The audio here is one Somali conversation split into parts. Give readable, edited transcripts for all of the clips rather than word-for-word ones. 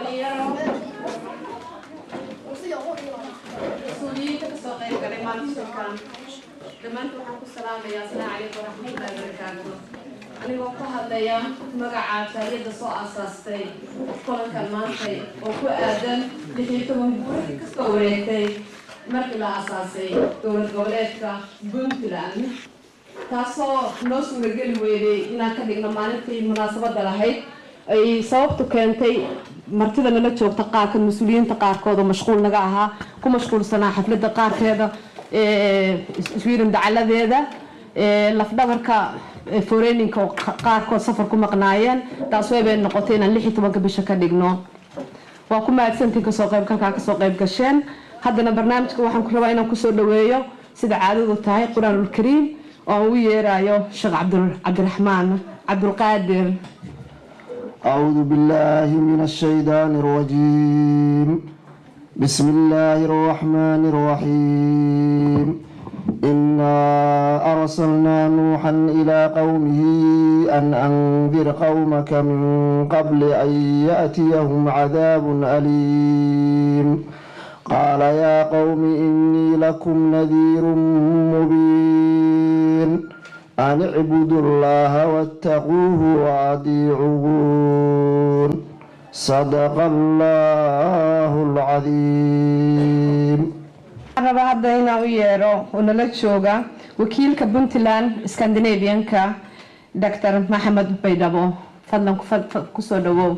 dhalinyaro mas-uuliyiinta kasoo qayb galay maanta dhammaanta waxaan ku salaamayaa asalaamu calaykum waraxmatullaahi wabarakaatu anigoo ku hadlaya magaca taariikhda soo aasaastay kulankan maantay oo ku aadan 16 guri kasoo wareegtay markii la aasaasay dowlad goboleedka Puntland taasoo noo suurageli weeyay inaan ka dhigno maalintii munaasabada lahayd ay sababtu keentay martida nala joogta qaarka mas'uuliyiinta qaarkood oo mashquul naga ahaa ku mashquulsanaa xafladda qaarkeeda iswiirin dacaladeeda lafdhabarka foreeninka qaarkood safar ku maqnaayeen taasoo bay noqotay inaan 16 bisha ka dhigno waa ku mahadsantiin kasoo qayb gasheen haddana barnaamijka waxaan ku rabaa inaan kusoo dhaweeyo sida caadadu tahay quraanul kariim oo uu yeerayo sheekh cabdiraxmaan cabdulqaadir أعوذ بالله من الشيطان الرجيم بسم الله الرحمن الرحيم إنا أرسلنا نوحا إلى قومه أن أنذر قومك من قبل أن يأتيهم عذاب أليم قال يا قوم إني لكم نذير مبين أن اعبدوا الله واتقوه وأطيعون صدق الله العظيم raba hadda inaan u yeero oo nala jooga wakiilka Puntland Scandinavian-ka Dr. Maxamed Baydhabo fadlan ku soo dhawow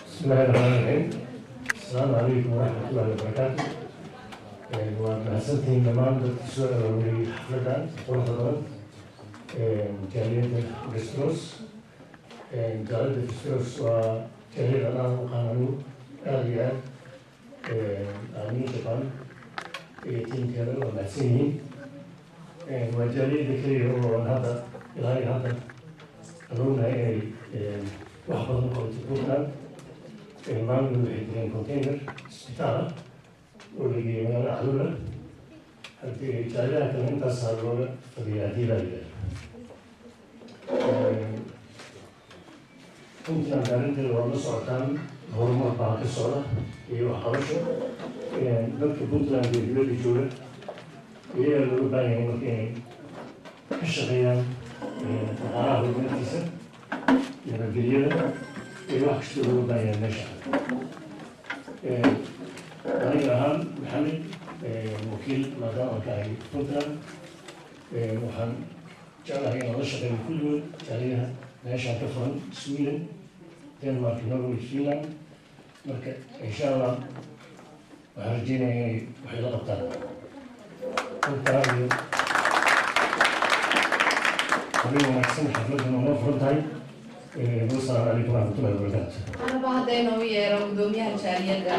بسم الله الرحمن الرحيم السلام عليكم ورحمة الله وبركاته ومحسنتين دمان بالتسوء حفلة قرطة جالية الفستروس جالية الفستروس وجالية الآن وقانونو آليات آمين شقان تيم كيرل ومحسنين وجالية ذكري هو هذا إلهي هذا قانونا وحفظ مقابل البركان المعنى الوحيدين كونتينر استطاعة واللي من أحلوله حتى جالية كمان تصاروا فبيعتي بالله كنت أنا الوضع صعدان هرمون بعض الصورة يوحرشه دكتور بوتلان بيقول لي جورة هي اللي باين مكان الشغيان عارف من الكيسة يعني الجريرة يروح يشتغلوا باين النشأ أنا أهم محمد وكيل مدام كاي بوتلان وحن جعلها هنا نشأ من كل جعلها نشأ كفرن سويدن دنمارك نرويج فنلندا مركز إن شاء الله وهرجينا وحيلا قطر وتعالي خلينا نحسن حفلتنا ونفرض هاي السلام عليكم ورحمة الله وبركاته. أنا بعد إنه يرى قدومي هالشارية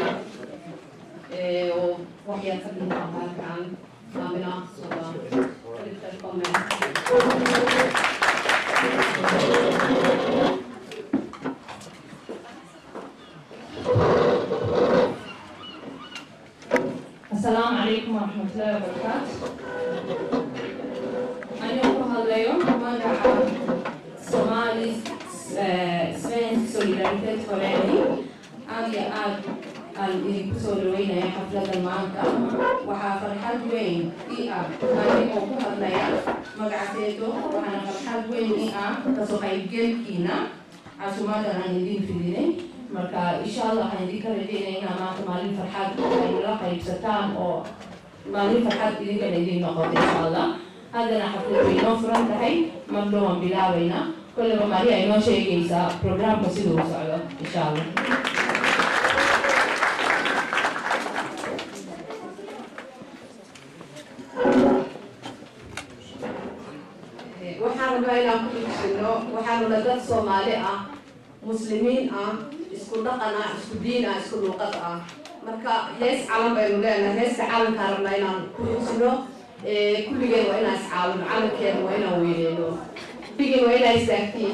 وحياة خدمة الله كان نامنا صلاة السلام عليكم ورحمة الله وبركاته. أنا أقول اليوم ماذا Somali Svensk Solidaritet Förening aad idinku soo dhaweynaya xafladda maanta waxaa farxad weyn ii ah anigoo ku hadlaya magacateedo waxaana farxad weyn ii ah kasoo qaybgelkiina casuumadan aan idin fidinay marka insha allah waxaan idinka rajeynaya inaa maanta maalin farxad ay nala qaybsataan oo maalin farxad idinkana idin noqoto insha allah haddana xaflad way noo furan tahay marna waan bilaabaynaa كلما ماريا إنه شيء كيسا برنامج بسيط وسعيد إن شاء الله. وحنا بينا كل شيء وحنا ندرس صومالي مسلمين إسكندقنا إسكندينا إسكندوقة مركا هيس عالم بيننا هيس عالم كارمنا كل شيء كل جيل وين عالم عالم كير وين وينه بيجي وين يستكفي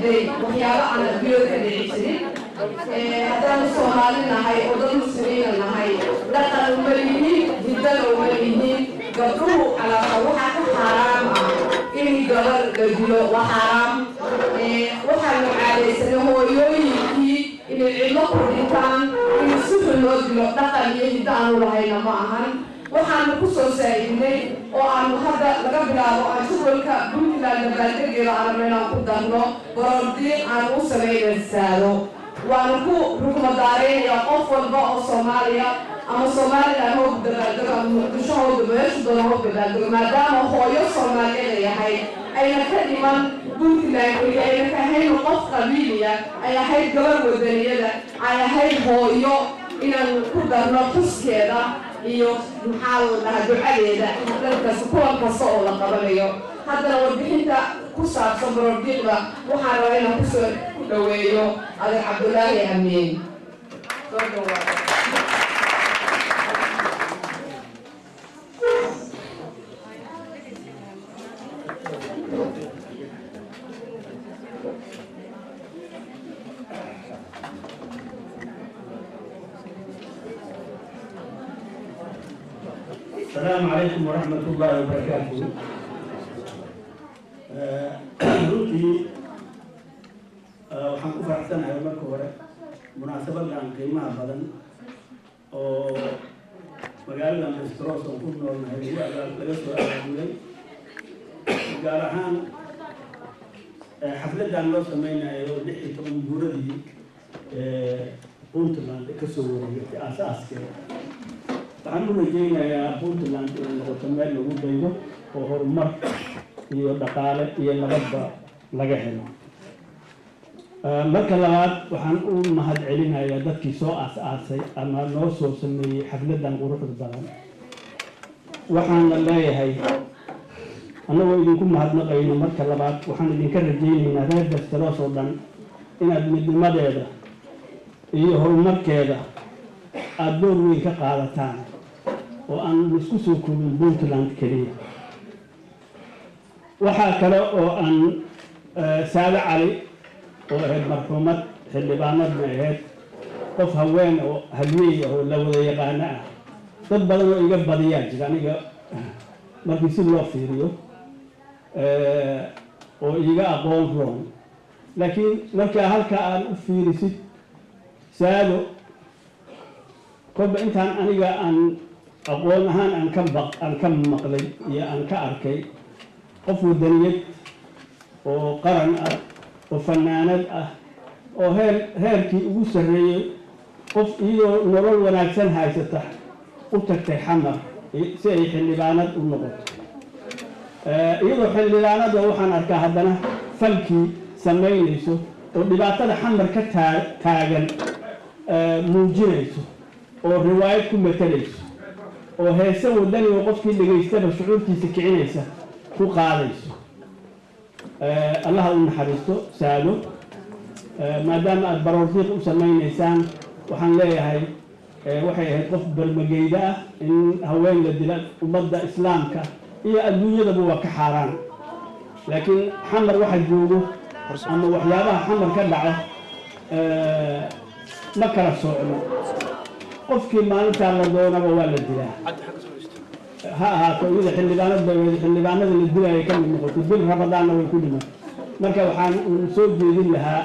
saaciday waxyaabo aan adduunyada ka dhici jirin haddaanu Soomaali nahay oo dad muslimiin nahay dhaqan uma lihiin hiddana uma lihiin gabdhuhu calaaqa waxaa ka xaaraam ah in gabar la dilo waa xaaraam waxaanu caadaysanay hooyooyinkii inay cidlo ku dhintaan in si xun loo dilo dhaqan iyo hiddo aanu lahayna ma ahan waxaanu ku soo saacidnay oo aanu hadda laga bilaabo aan shugulka Puntland dabaaldegeeda aan rabnaa ku darno baroordiiq aan u samaynaysano waanu ku rugmadaareynaya qof walba oo Soomaaliya ama Soomaaliland oo dabaaldego ama Muqdisho oo dabaaldego maadaama hooyo Soomaaliyeed yahay ayna ka dhiman Puntland iyo ayna ka hayn qof qabiiliya ay ahayd gabar wadaniyada ay ahayd hooyo inaan ku darno xuskeeda iyo maxaa la ducadeeda dadkaas kuwan kasta oo la qabanayo haddana warbixinta ku saabsan baroordiiqda waxaan rabaa inaan ku soo dhaweeyo adeer Cabdullaahi Amiin soo dhawaada السلام عليكم ورحمة الله وبركاته. runtii waxaan ku faraxsanahay marka hore munaasabadan qiimaha badan oo magaalada Mestros oo ku noolnahay laga soo abaabulay gaar ahaan xafladan loo sameynayo 16 guuradii Puntland ka soo wareegtay aasaaskii waxaan u rajaynayaa Puntland inay noqoto meel lagu daydo oo horumar iyo dhaqaale iyo nabadba laga helo marka labaad waxaan u mahadcelinayaa dadkii soo aas-aasay ama noo soo sameeyey xafladan quruxda badan waxaan leeyahay annagoo idinku mahadnaqayno marka labaad waxaan idinka rajaynaynaa reer Mestros oo dhan inaad midnimadeeda iyo horumarkeeda aad door weyn ka qaadataan oo aan isku soo koobin Puntland kaliya waxaa kale oo aan Saada Cali oo ahayd marxuumad xildhibaanadna ahayd qof haween oo halyeey oo la wada yaqaana ah dad badan oo iga badiyaan jira aniga markii si loo fiiriyo oo iga aqoon roon laakiin markaa halka aan u fiirisid Saado kolba intaan aniga aan aqoon ahaan aan ka maqlay iyo aan ka arkay qof wadaniyad oo qaran ah oo fanaanad ah oo heerkii ugu sarreeyay qof iyadoo nolol wanaagsan haysata u tagtay xamar si ay xildhibaanad u noqoto iyadoo xildhibaanada waxaan arkaa haddana falkii samaynayso oo dhibaatada xamar ka taagan muujinayso oo riwaayad ku matalayso oo heese wadani oo qofkii dhageystaba shucuurtiisa kicinaysa ku qaadayso allaha u naxariisto Saado maadaama aad baroordiiq u samaynaysaan waxaan leeyahay waxay ahayd qof barmageyda ah in haween la dila ummadda islaamka iyo adduunyadaba waa ka xaaraan laakiin xamar waxa joogo ama waxyaabaha xamar ka dhaco ma kala socno qofkii maalintaa la doonaba waa la dilaa ha ahaato iyada xildhibaanada la dilaya ka mid noqoto bil rabadaanna way ku dhimatay marka waxaan soo jeedin lahaa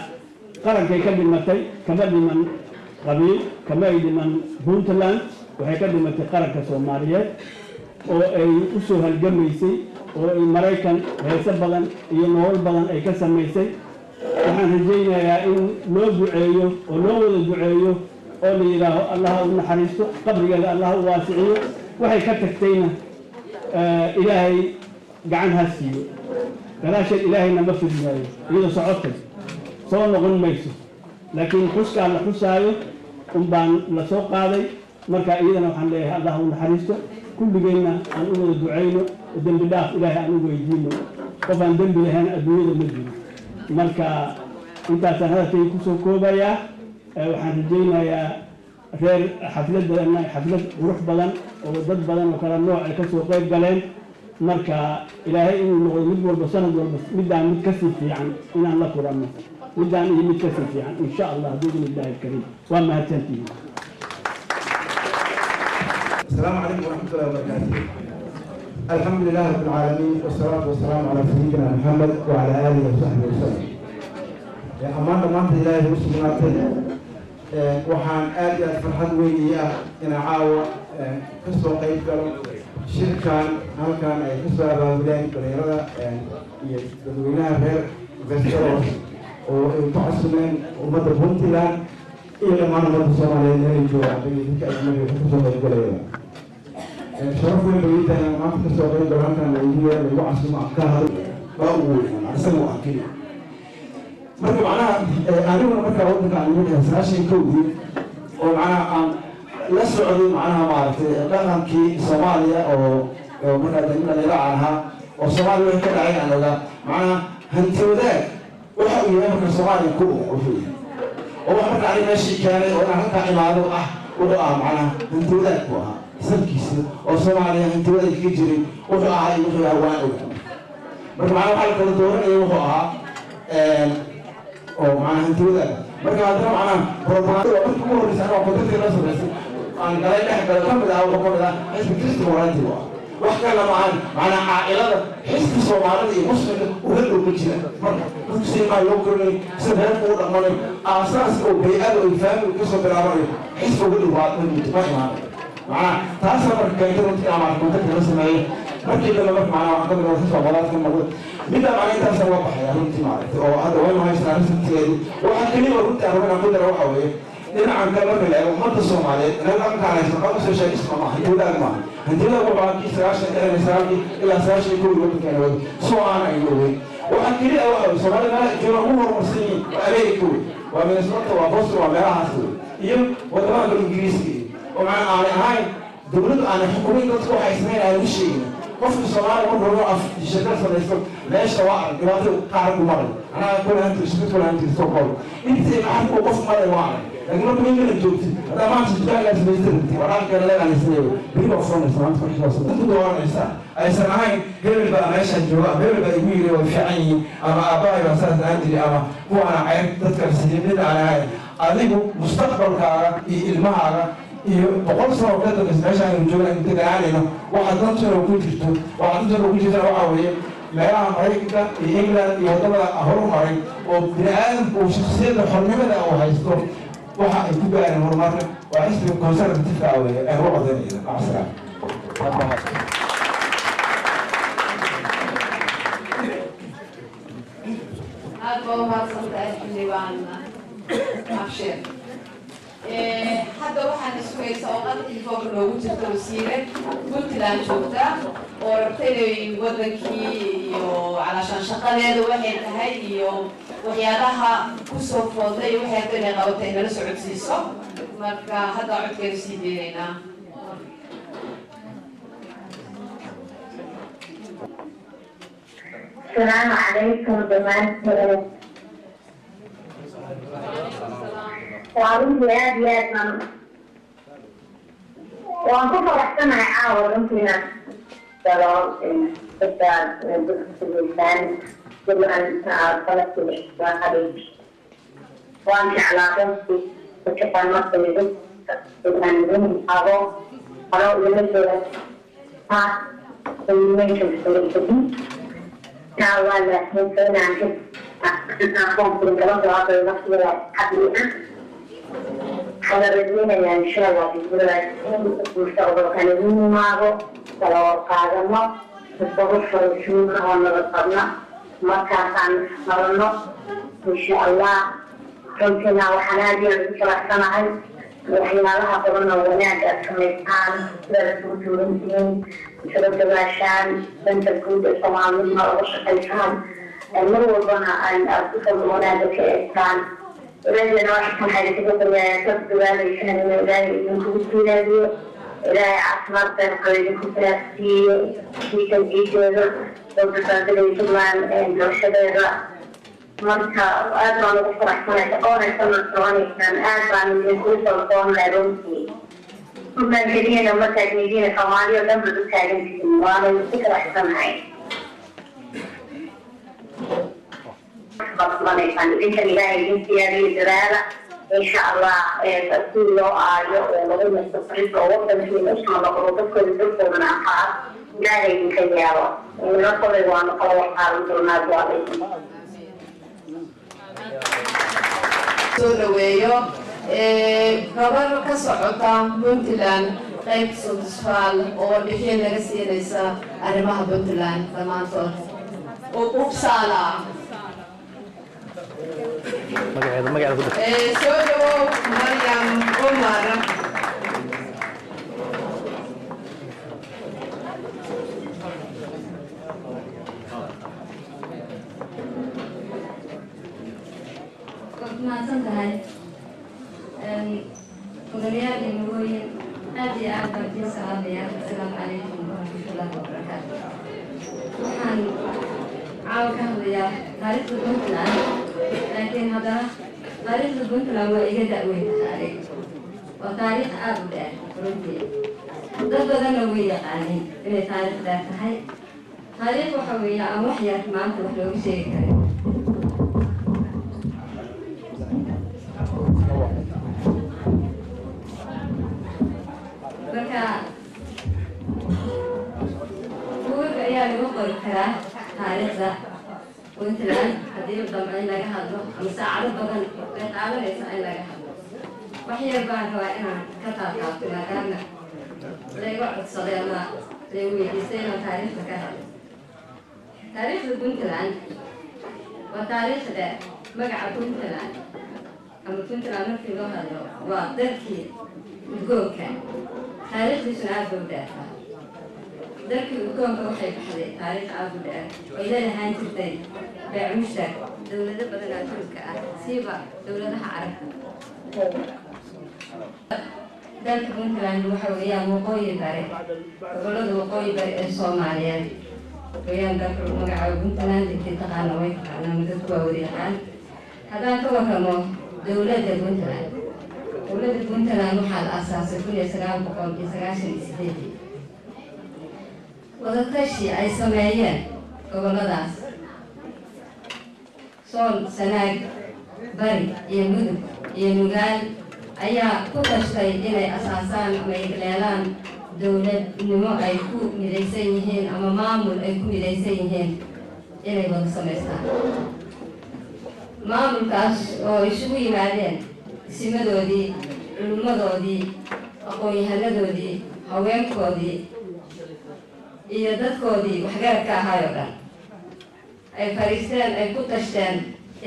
qarankay ka dhimatay kama dhiman qabiil kama ay dhiman Puntland waxay ka dhimatay qaranka Soomaaliyeed oo ay u soo halgamaysay oo ay Mareykan heeso badan iyo nolol badan ay ka samaysay waxaan rajaynayaa in loo duceeyo oo loo wada duceeyo oo la yidhaaho allah u naxariisto qabrigeeda allah u waasiciyo waxay ka tagtayna ilaahay gacan ha siiyo gadaasheed ilaahayna ma fidmaayo iyadoo socotay soo noqon mayso laakiin xuskaa la xusaayo un baan la soo qaaday marka iyadana waxaan leeyahay allah u naxariisto kulligeenna aan u wada ducayno dembi dhaaf ilaahay aan u weydiino qof aan dembi lahayn adduunyada ma jiro marka intaasaan hadalkay kusoo koobayaa waxaan rajaynayaa reer xafladana xaflad qurux badan oo dad badan oo kala nooc ay ka soo qayb galeen marka ilaahay inuu noqdo mid walba sanad walba midaan mid ka sii fiican inaan la kulanno midaan iyo mid ka sii fiican insha allah biidni illaahi alkariim waa mahadsantihiin. السلام عليكم ورحمة الله وبركاته. الحمد لله رب العالمين والصلاة والسلام على سيدنا محمد وعلى آله وصحبه وسلم. يا أمان مانت إلهي وسبحانه وحان آدي الفرحان وينيا إن عاوة كسو قيب قلو شركان هل كان أي كسو أباولين بريرا يدوينها غير فيستروس وتعصمين ومدى بنتلان إلى ما نمت صومالي نريجو عبيدك أجمالي كسو قيب قلو شرف وينيا ما كسو قيب قلو كان وينيا وعصم أكاهر وأول عصم أكيد marka macnaha aniguna markaa waddanka aan leeyahay sagaashan kowdii oo macnaha aan la socday macnaha maaragtay dhaqankii Soomaaliya oo markaa degmada leela ahaa oo Soomaaliya way ka dhacay aan ogaa macnaha hanti wadaag waxa uu yahay marka Soomaaliya ku wuxuu oo wax markaa ay meeshii keenay oo halka imaado wuxuu macnaha hanti wadaag ku ahaa sabkiisa oo Soomaaliya hanti wadaag ka jiray wuxuu ahaa wuxuu ahaa waan ogaa marka macnaha waxa kala dooranaya wuxuu ahaa oo macnaha hanti wadaag marka hadda macnaha propaganda markii ugu horreysay anoo qodobka la sameysay aan galay dhex galo ka mid ah oo ka mid ah xisbi kasta waranti wax kale ma aan macnaha caa'ilada xisbi Soomaalida iyo muslimka uga dhow jira marka si ma loo koray sabab uu dhaqmay asaas oo bay'ad oo faamil ka soo bilaabay xisbi uga dhow baad macnaha taas marka keentay intii aan qodobka la sameeyay markii dambe marka macnaha wax ka mid ah Soomaaliyeed ka noqday midda macnaha intaas waa baxay runtii maaragtay oo hadda way haystaan runtii waxa kaliya runtii aan ku daro waxa weeye dhinacan kale marka la eego ummadda Soomaaliyeed inaga halkaan haysan qofka soo sheegay isma maaha hanti wadaag maaha hanti wadaag waa kii sagaashan ilaa sagaashan kowdii waddankeena wada soo aan ay ogeyn waxa kaliya waxa Soomaaliya meel jooga ugu horumarsan yihiin waa Ameerika waa Minnesota waa Boston waa meelahaas iyo wadamada Ingiriiska oo macnaha aan ahayn dowladda aan xukuumin dadku waxay sameynayaan u sheegin qofka Soomaaliya markuu rabo af shaqo samaysto meesha waa dhibaato qaar ku maray anaa kula hanti isku kula hanti soo qabo intii maxaa qof maray waa laakiin markuu inta joogtay hada ma sii jaaga sameeyay waraanka la aanayay biyo foon ismaanta ku xisaaso inta doonaysa aysan ahayn hebel baa meesha jooga hebel baa igu yiri waa fiican yihiin ama aabbahay baa saas aan jiri ama kuwana cayr dadka sideedada aan ahay adigu mustaqbalkaaga iyo ilmahaaga iyo boqol sano ka dambeysay meeshaan aynu joogna inta gaaanayno waxa dantuna ku jirto waxa weeye meelaha Mareykanka iyo England iyo wadamada horumaray oo bini'aadamku uu shakhsiyadda xornimada uu haysto waxa ay ku gaareen horumarka waa xisbiga conservative ah weeye ee u codeynaya macasra أبو هاسم تأجليوان أبشر hadda waxaan isku haysaa oo qadkii fooq loogu jirto wasiire Puntland joogta oo rabtay inay wadankii iyo calaashan shaqadeeda waxay tahay iyo waxyaalaha kusoo fooday waxay tahay inay qabatay nala socodsiiso marka hadda codkeenu sii deenaynaa السلام عليكم جماعة وعروض يا وأنتم فرحتنا عاود ممكن سلام الكتاب دكتور اللسان كل أن طلبت الاحتواء حبيبي وأنت علاقتي وكفى المصري إذن من أبو أرى لمثل ها يمكن تقولي تعال ممكن أن أقوم بالجواب على المصري حبيبي هذا الرجل يعني إن شاء الله في المستقبل كان يجون معه ولو قادمنا نستغفر شنونا ونرقبنا ما كان مرنا إن شاء الله كنتنا وحنادي بشرح سمعي وحين لها قرنا وناك كميتان لرسول تورنتين بسبب العشان بنت الكود طبعا مما وشق الفهم المرور بنا أن أتصل وناك كإنسان ولكن واحد من حاجة تقول يا كتب هذا الشهر من إلهي من كل هذه إلهي عصمت بين قريب كتاب في تنجيج لو تصدق طبعا لو شباب مرتا أدرى من الفرح من الأول سنة ثواني كان أدرى من كل سلطان لرمتي ثم الجديد وما تجنيدين كمالي ولم يدرك عليهم وانا الفكرة أحسن معي. بطلنا يفعل إنك إلهي إنتي هذه الدراسة إن شاء الله تأثير له آية ولغة التصريف ووضع في الأسمى مقروضك الدكتور من أخاف إلهي إنك يارو ونقل ونقل وحال دونات وعليكم. سولويو gabar ka socota Puntland qayb sodosfaal oo bixin laga siinaysa arrimaha Puntland dhammaantood oo Uppsala magaceeda soo dhawow Maryam Umar maadsantahay odayaal iyo hooyin aad iyo aad baan idin salaamayaa assalaamu calaykum waraxmatullaahi wabarakaatu waxaan caawa ka hadlayaa taariikhda Puntland laakiin haddana taariikhda Puntland waa iga da'weyn tahay waa taariikh aad u dheer runtii dad badanna way yaqaaniin inay taariikh dheer tahay taariikh waxa weeye aan wax yar maanta wax looga sheegi karin marka buugga ayaa lagu qori karaa taariikhda Puntland haddii dambe in laga hadlo ama saacado badan bay qaadanaysaa in laga hadlo wax yar baan rabaa inaan ka taataabto maadaama layga codsaday ama lay weydiistay inaan taariikhda ka hadlo taariikhda Puntland waa taariikh dheer magaca Puntland ama Puntland markii loo hadlo waa dalkii udgoonka taariikhdiisuna aad bay u dheertaa dalkii udgoonka waxay baxday taariikh aad u dheer way leedahaan jirtay beecumusha dowlado badan adduunka ah siiba dowladaha carabta dalka Puntland waxa weeyaan waqooyi bari gobollada waqooyi bari ee Soomaaliyeed weeyaan dalka magaca Puntland intii taqaana way taqaanaa dadku waa wada yaqaan haddaan ka warramo dowladda Puntland waxaa la aasaasay 1998 wadatashi ay sameeyeen gobolladaas Sool, Sanaag, Bari iyo Mudug iyo Nugaal ayaa ku tashtay inay asaasaan ama leelaan dowladnimo ay ku midaysan yihiin ama maamul ay ku midaysan yihiin inay wada samaystaan maamulkaas oo isugu yimaadeen simadoodii culummadoodii aqoon-yahanadoodii haweenkoodii iyo dadkoodii waxgaradka ahaayoo dhan ay fariisteen ay ku tashteen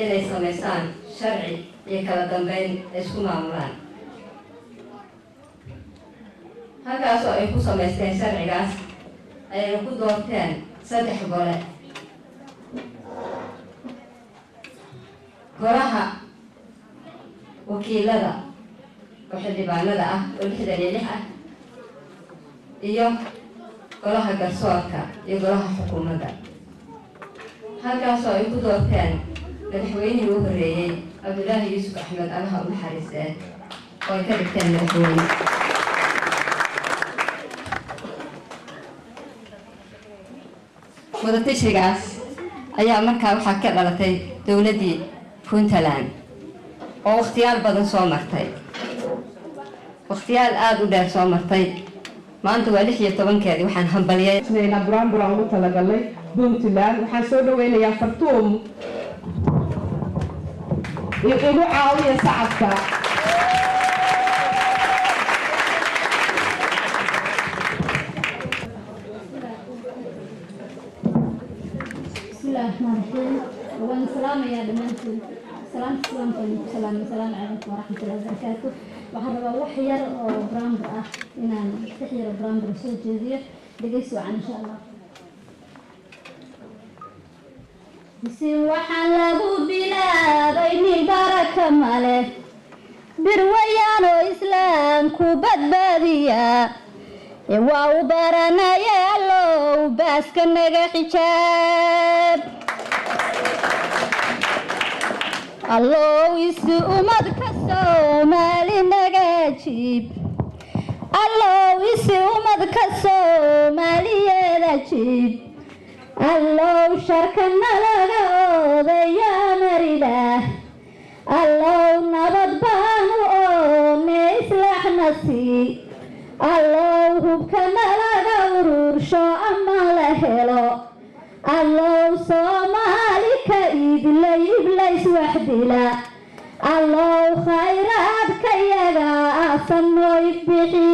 inay samaystaan sharci iyo kala dambeyn ay isku maamulaan halkaasoo ay ku samaysteen sharcigaas ayayna ku doorteen 3 gole golaha wakiilada oo xildhibaanada ah oo 66 ah iyo golaha garsoorka iyo golaha xukuumadda halkaasoo ay ku doorteen madaxweynihii ugu horreeyey Cabdulaahi Yuusuf Axmed allaha u naxariistee oo ay ka dhigteen madaxweyne wadatashigaas ayaa markaa waxaa ka dhalatay dowladdii Puntland oo waqtiyaal badan soo martay waqtiyaal aad u dheer soo martay maanta waa 16keedii waxaan hambalyeynaa buraanbura ugu talagalay Puntland waxaan soo dhaweynayaa Fartuum iyo igu caawiya sacabka bismillahirrahmanirrahim waan salaamayaa dhammaantiin salaamta salaam calaykum waraxmatullaahi wabarakaatuh waxaan rabaa wax yar oo buraanbur ah inaan wax yar oo buraanbur soo jeediyo dhegeysi wacan insha allah si waxaan lagu bilaabay nin baraka male bir wayaan oo islaamku badbaadiya waa u baranaya allow baaska naga xijaab allow isi ummad ka Soomaali naga jiib allow isi umadka Soomaaliyeeda jiib allow sharkana laga oodaya marida allow nabad baanu oone islaxna sii allow hubkana laga urursho ama la helo allow Soomaali ka iblays wax dila allow khayraadka yaga asanoo ifbixi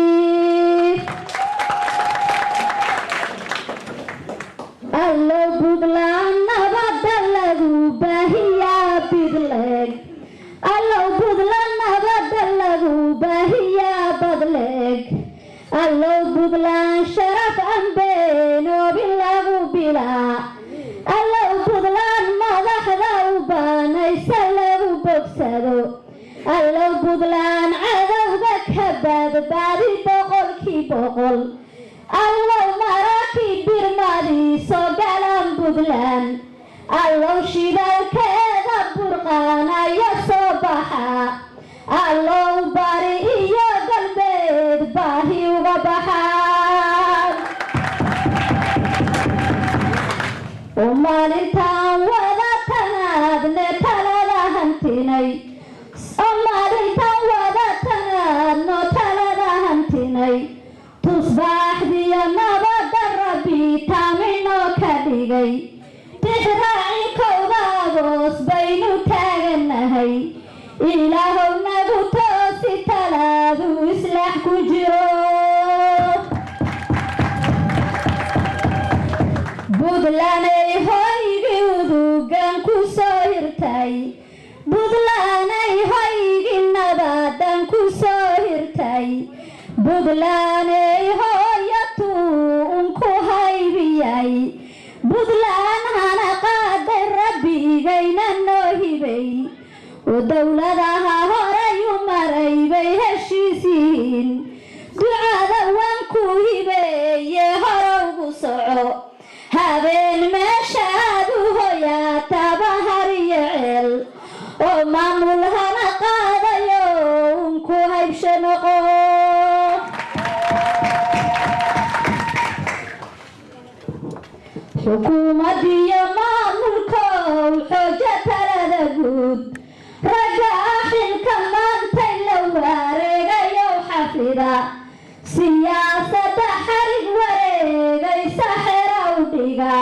allow Puntland nabada lagu baahiyaa bidleeg allow Puntland nabada lagu baahiyaa badleeg allow Puntland sharaf ambeenoobi lagu bilaa allow Puntland madaxda u baanaysa lagu bogsado allow Puntland cadowga ka badbaadi boqolkiiba allow maraakiib birmadii soo galaan Puntland allow shidaalkeeda burqaanaya soo baxa allow bari iyo galbeed baahi uga baxaan maalintaan wada tanaadne talada hantinay maalintaan wada tanaadno talada hantinay tusbaaxdiyo nabada rabbi taaminoo ka dhigay tixraaci kowda agoos baynu taaganahay ilaahow nagu toosi talaadu islaax ku jiro Puntlanday hoygii udugan ku soo hirtay Puntlanday hoygii nabadan ku soo hirtay Puntlanday hooyatuun ku haybiyay Puntland hana qaaday rabbigayna noo hibay oo dowladaha horay u maray bay heshiis yihiin ducada waan ku hibeeye hore ugu soco habeen meeshaad u hoyaataba har iyo ceel oo maamul hana qaadayo unku haybsho noqo xukuumadiyo maamulkow xooja talada guud ragga xilka maantay la wareegayo xafida siyaasadda xarig wareegaysa xeraw dhiga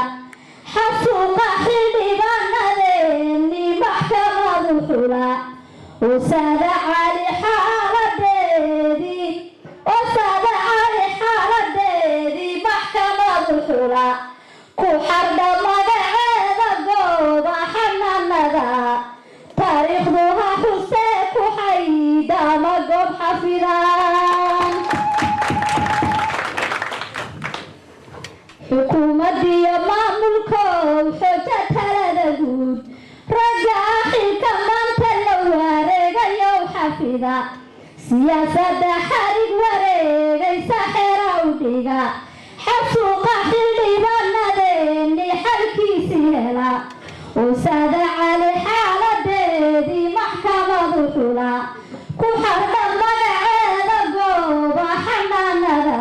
xasuuqa xildhibaanadeeni maxkamadu xula usada cali xaaladeedii maxkamadu xula ku xardha magaceeda gooba xanaanada taariikhdu ha xusee ku xayda ama goob xafidaan xukuumadiyo maamulkow xooja talada guud ragga xilka maanta la wareegayow xafida siyaasadda xarig wareegaysa xeraw dhiga xasuuqa xildhibaanadeeni xalkiisii hela usada cali xaaladeedii maxkamadu xula ku xardha magaceeda gooba xanaanada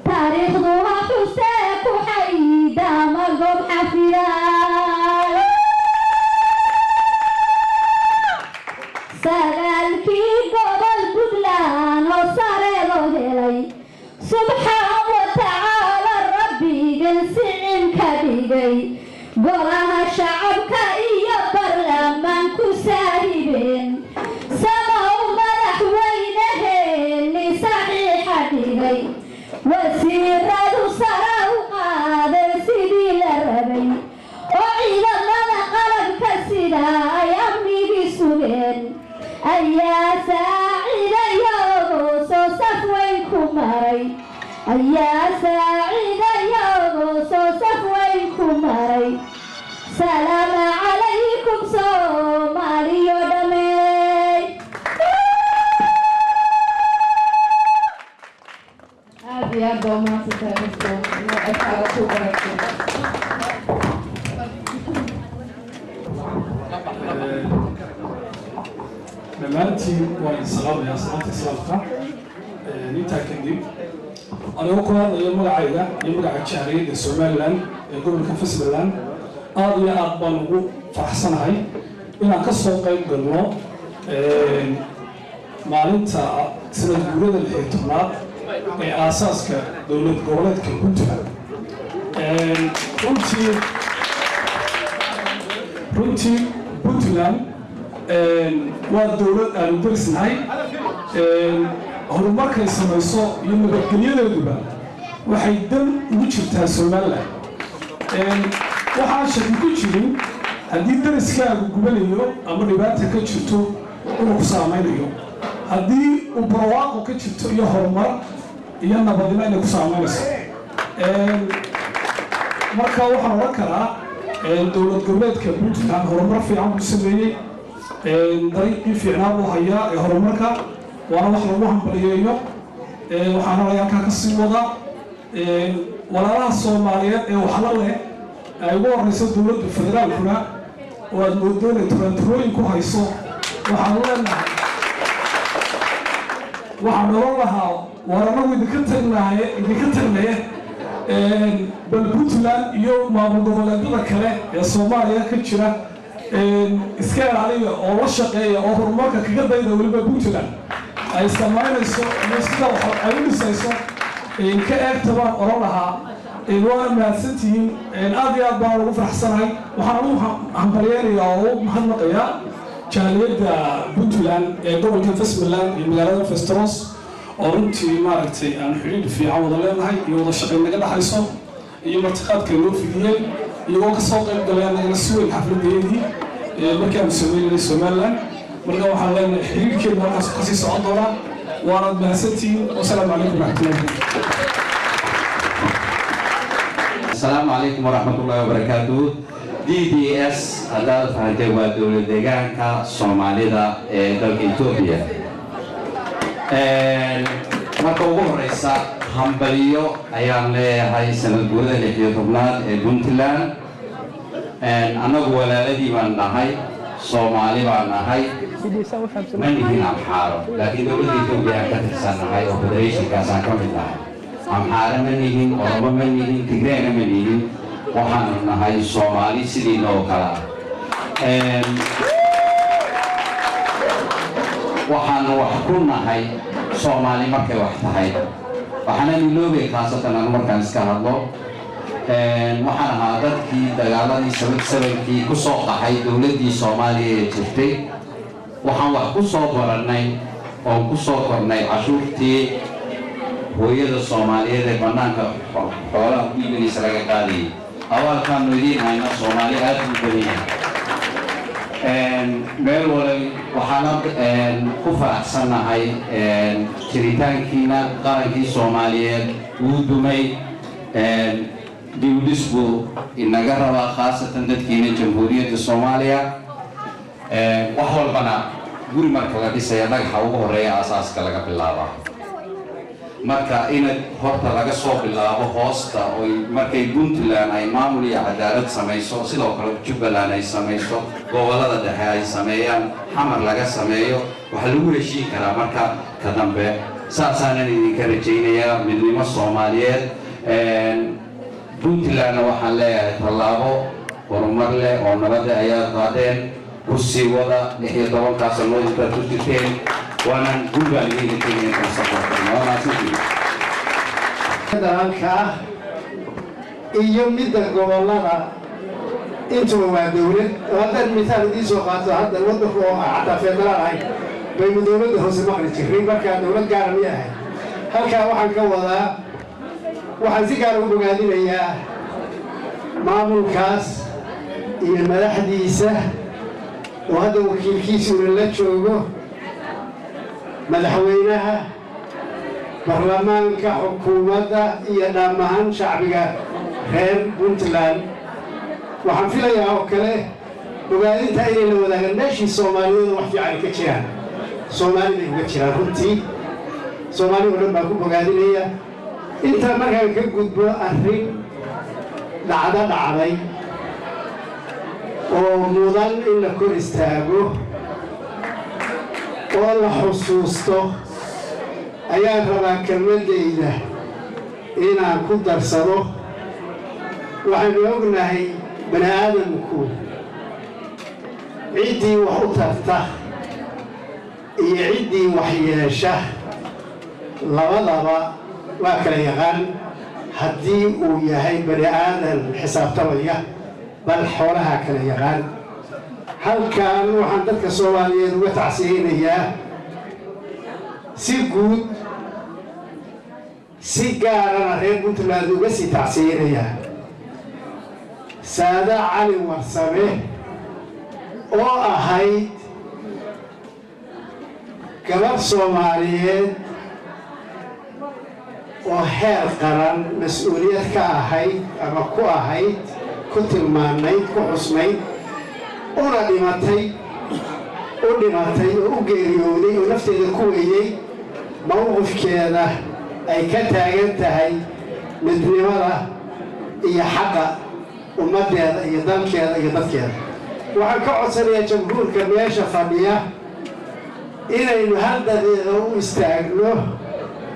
taariikhdu ha xusee ku xayda ama goob xafidaan sagaalkii gobol Puntland oo sare loo helay subxaan wa tacaala rabbigan sicin ka dhigay golaha shacabka iyo baarlamaanku saahibeen samow madaxweynaheeni saxiixa dhigay wasiiradu sara u qaadeen sidii la rabay oo ciidamada qalabka sida ay amnigii sugeen ayaa saaciidayagoo soo saf weyn ku maray salaamu calaykum Soomaaliyo dhammeey aad iyo aad baa umahadsantahay mister magacaaga ku wanaagsan dhammaantiin waan salaamayaa salaanta islaamka intaa kadib anigoo ku hadlayo magacayga iyo magaca jaariyadda Somaliland ee gobolka Puntland aad iyo aad baan ugu faraxsanahay inaan ka soo qayb galno maalinta sanad guurada 16aad ee aasaaska dowlad goboleedka Puntland runtii Puntland waa dowlad aan darisnahay horumarkay samayso iyo nabadgelyadeeduba waxay dan ugu jirtaa Somaliland waxaan shaki ku jirin haddii dariskaagu gubanayo ama dhibaato ka jirto inuu ku saameynayo haddii uu barwaaqo ka jirto iyo horumar iyo nabadina inay ku saameynayso marka waxaan oran karaa dowlad goboleedka Puntland horumar fiican buu sameeyey dariiqii fiicnaa buu hayaa ee horumarka waana wax lagu hambaliyeeyo waxaana halkaa ka sii wada walaalaha Soomaaliyeed ee waxla leh ay ugu horeyso dowladda federaalkuna oo aad moodo inay taranturooyin ku hayso waxaan oran lahaa waranagu idinka tagnaye bal Puntland iyo maamul goboleedyada kale ee Soomaaliya ka jira iska ilaaliya oo la shaqeeya oo horumarka kaga dayda weliba Puntland ay samaynayso iyo sida ay u dhisayso ka eegtabaan oran lahaa waana mahadsantihiin aad iyo aad baan ugu faraxsanahay waxaan ugu hambalyeerayaa oo u mahadnaqayaa jaaliyadda Puntland ee gobolka Puntland iyo magaalada Västerås oo runtii maaragtay aan xiriir fiican wada leenahay iyo wada shaqayn naga dhaxayso iyo martiqaadka loo fidiyay iyagoo ka soo qayb galay anagana si weyn xafladeedii markii aan sameynay Somaliland marka waxaan leenahay xiriirkeena halkaas ka sii socon doona waana mahadsantihiin wassalaamu calaykum waraxmatullahi السلام عليكم ورحمة الله وبركاته. DDS هذا فهمت ودولة دجان كصوماليدا دولة إثيوبيا. marka ugu horeysa hambaliyo ayaan leeyahay sanad guurada 16aad ee Puntland anagu walaaladii baan nahay Soomaali baan nahay manihin amxaaro laakiin dowladda Itoobiya ka tirsanahay oo federationkaas aan ka mid nahay amxaaro manihin Oromo manihin Tigreena manihin waxaanu nahay Soomaali sidii noo kala waxaanu wax ku nahay Soomaali markay wax tahay waxaana niloobay khaasatan aan markaan iska hadlo waxaan ahaa dadkii dagaaladii sababkii ku soo qaxay dowladdii Soomaaliya ee jirtay waxaan wax ku soo baranay oo ku soo kornay cashuurtii hooyada Soomaaliyeed ee banaanka xoolaha ku iibinaysa laga qaadayay awalkaanu idiin hayna Soomaali aad u badan yahay meel walay waxaana ku faraxsanahay jiritaankiina qarankii Soomaaliyeed uu dumay dibudhisbu inaga rabaa khaasatan dadkiina jamhuuriyadda Soomaaliya wax walbana guri marka la dhisaya dhagaxa ugu horeeya asaaska laga bilaabaa marka inaad horta laga soo bilaabo hoosta oo markay Puntland ay maamul iyo cadaalad samayso sidoo kale Jubbaland ay samayso gobolada dhexe ay sameeyaan xamar laga sameeyo waxa lagu heshiin karaa marka ka dambe saasaan idinka rajaynayaa midnimo Soomaaliyeed Puntland waxaan leeyahay tallaabo horumar leh oo nabad ayaa qaadeen kursi wada 16 sano inta ku jirteen وانا كل اللي يجيني كسبورت وانا سوي dalka iyo midda gobolada intuu waa dawlad hadda misaal idin soo qaato hadda waddanka oo hadda federaal ay bay dawladda hoose maqli jiray marka dawlad gaar ah yahay halka waxaan ka wadaa waxaan si gaar ah u bogaadinayaa maamulkaas iyo madaxdiisa oo hadda wakiilkiisu la joogo madaxweynaha baarlamaanka xukuumadda iyo dhammaan shacbiga reer Puntland waxaan filayaa oo kale bogaadinta inay la wadaagaan meeshii Soomaaliyeed wax fiican ka jiraan Soomaalida uga jiraan runtii Soomaalidu dhan baa ku bogaadinaya inta markaan ka gudbo arrin dhacday oo mudan in la kor istaago oo la xusuusto ayaan rabaa kelmadayda inaan ku darsado. waxaynu ognahay bani aadamku ciddii wax u tarta iyo ciddii wax yeesha labadaba waa kala yaqaan haddii uu yahay bani aadan xisaabtamaya bal xoolaha kala yaqaan. halkan waxaan dadka Soomaaliyeed uga tacsiyeynayaa si guud si gaarana reer Puntland uga sii tacsiyeynayaa Saada Cali Warsame oo ahayd gabar Soomaaliyeed oo heer qaran mas'uuliyad ka ahayd ama ku ahayd ku tilmaanayd ku xusnayd una dhimatay oo u geeriyooday oo nafteeda ku weeyey mowqifkeeda ay ka taagan tahay midnimada iyo xaqa ummaddeeda iyo dalkeeda iyo dadkeeda. waxaan ka codsanayaa jamhuurka meesha fadhiya inaynu hal daqiiqo u istaagno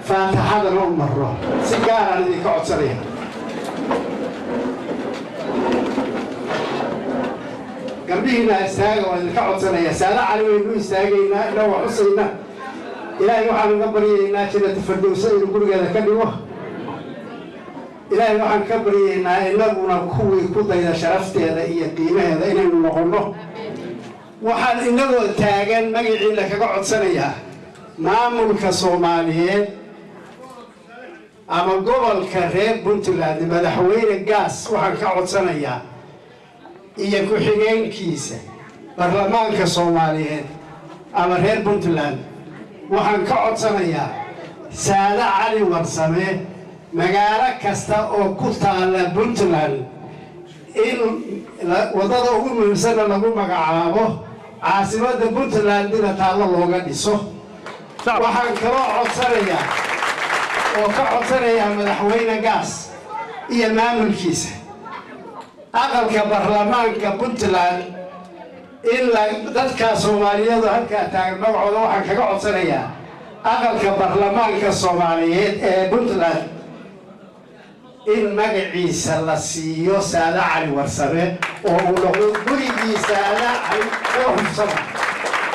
faataxadana u marro si gaaraan idinka codsanaya. gabdhihiina istaaga waa idinka codsanaya. Saada Cali waynu istaagaynaa inoo wax xusayna. ilaahay waxaan uga baryaynaa jannata firdowsa inuu gurigeeda ka dhigo. ilaahay waxaan ka baryaynaa inaguna kuwii ku dayda sharafteeda iyo qiimaheeda inaynu noqonno. waxaan inagoo taagan magaciina kaga codsanayaa maamulka Soomaaliyeed ama gobolka reer Puntland madaxweyne Gaas waxaan ka codsanayaa iyo ku-xigeenkiisa baarlamaanka Soomaaliyeed ama reer Puntland waxaan ka codsanayaa Saada Cali Warsame magaalo kasta oo ku taala Puntland in wadada ugu muhiimsan lagu magacaabo caasimadda Puntland dina taalo looga dhiso. waxaan kaloo codsanayaa madaxweyne Gaas iyo maamulkiisa aqalka baarlamaanka Puntland in dadka Soomaaliyeed halkaa taagan magacooda waxaan kaga codsanayaa aqalka baarlamaanka Soomaaliyeed ee Puntland in magaciisa la siiyo Saada Cali Warsame oo uu noqdo gurigii Saada Cali oo hubsama.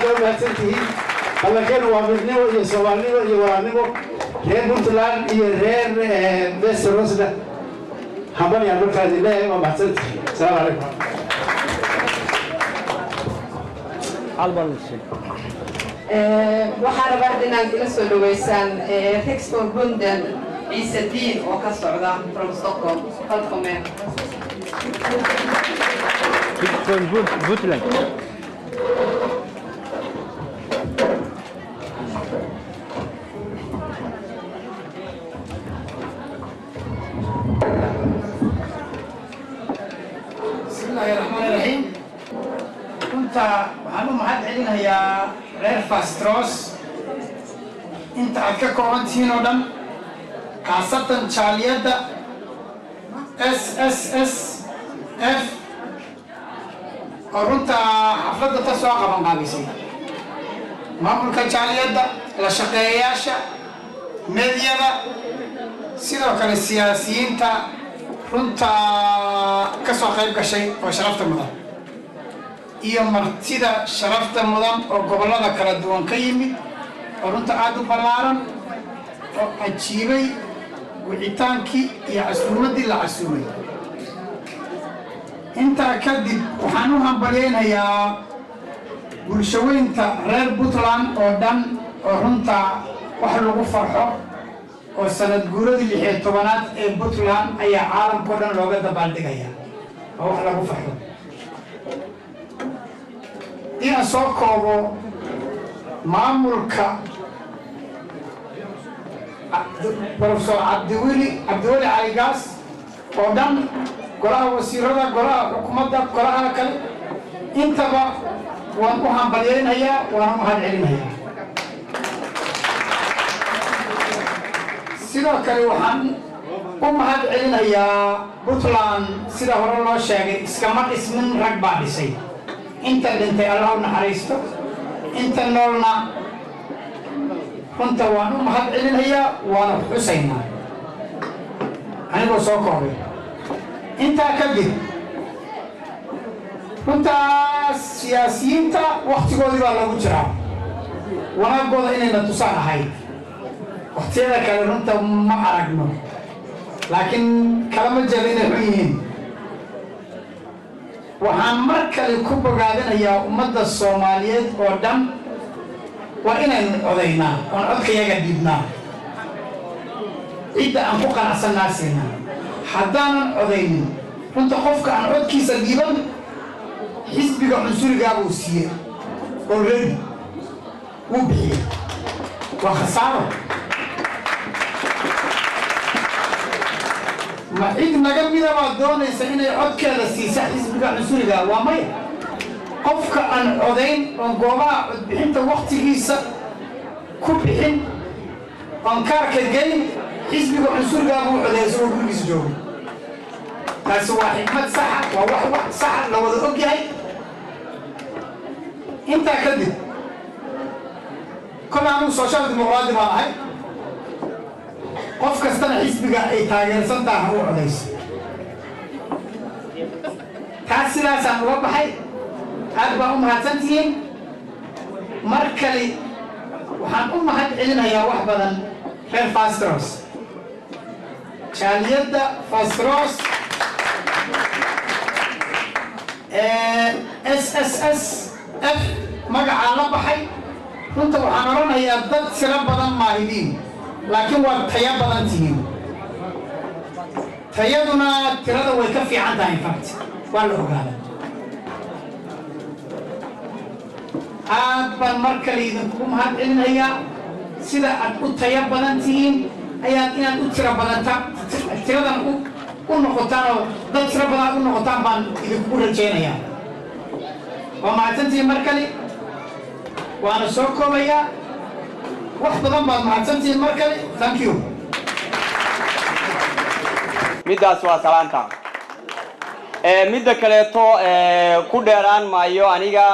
dowladtihiin halkan waa midnimo iyo Soomaalida iyo walaanimo reer Puntland iyo reer Westeros habari aan markaas ilaahay ma mahadsantihiin. Assalaamu calaykum. waxaan rabaa inaad ila soo dhaweysaan Rexford Bundan Ciise Diin oo ka socda from Stockholm. Welcome. Puntland. Bismillahirrahmanirrahim. waxaan u mahad celinayaa reer Fastros inta aad ka kooban tihiin oo dhan khaasatan jaaliyadda SSSF oo runta xafladda ta soo qaban qaabisay maamulka jaaliyadda la shaqeeyayaasha medyada sidoo kale siyaasiyiinta runta ka soo qayb gashay oo sharafta mudan iyo martida sharafta mudan oo gobollada kala duwan ka yimid oo runta aad u ballaaran oo ajiibay wicitaankii iyo casuumaddii la casuumay. intaa kadib waxaan u hambalyaynayaa bulshaweynta reer Puntland oo dhan oo runta wax lagu farxo oo sanad guuradii 16aad ee Puntland ayaa caalamka oo dhan looga dabaaldegaya oo wax lagu farxo. inaan soo koobo maamulka Professor Cabdiweli Cali Gaas oo dhan golaha wasiirada golaha xukuumadda golaha kale intaba waan u hambalyaynayaa waan u mahad celinayaa. sidoo kale waxaan u mahad celinayaa Puntland sida hore loo sheegay iskama dhismin rag baa dhisay. inta dhintay Allah u naxariisto inta noolna runta waan u mahad celinayaa waana xusaynaa anigoo soo koobay intaa kadib runtaas siyaasiyiinta waktigoodii baa lagu jiraa wanaagooda inayna tusaan ahayd waktiyada kale runta ma aragno laakiin kalama jeeda inay xun yihiin waxaan mar kale ku bogaadinayaa ummadda Soomaaliyeed oo dhan waa inaynu codaynaa oon codkayaga dhiibnaa cidda aan ku qanacsanaa siinaa haddaanan codaynin runta qofka aan codkiisa dhiiban xisbiga cunsurigaa buu siiyey already wuu bixiyey waa khasaaro ma cid naga mida baa doonaysa inay codkeeda siisa xisbiga cunsurigaa waa maya qofka aan codayn oon goobaha codbixinta waktigiisa ku bixin oon kaarka geyn xisbiga cunsurigaa buu codeeya isagoo gurigiisa jooga taasi waa xikmad saxa waa wax saxa la wada og yahay intaa kadib kol anigu social dimuqraadi baan ahay qof kastana xisbiga ay taageersan tahay u codayso taas sidaasaan uga baxay aad baa u mahadsantihiin mar kale waxaan u mahad celinayaa wax badan reer Fastros jaaliyadda Fastros SSSF magacaa la baxay runta waxaan oranayaa dad tiro badan maahidiin laakiin waa tayo badan tihiin tayaduna tirada way ka fiican tahay infact waa la ogaaday aad baan mar kale idinku mahad celinayaa sida aad u tayo badan tihiin ayaad inaad u tiro badanta tiradan u noqotaan oo dad tiro badan u noqotaan baan idinku rajaynayaa waa mahadsantihiin mar kale waana soo koobayaa wax badan baad mahadsantihiin mar kale thank you middaas waa salaanta midda kaleeto ku dheeraan maayo aniga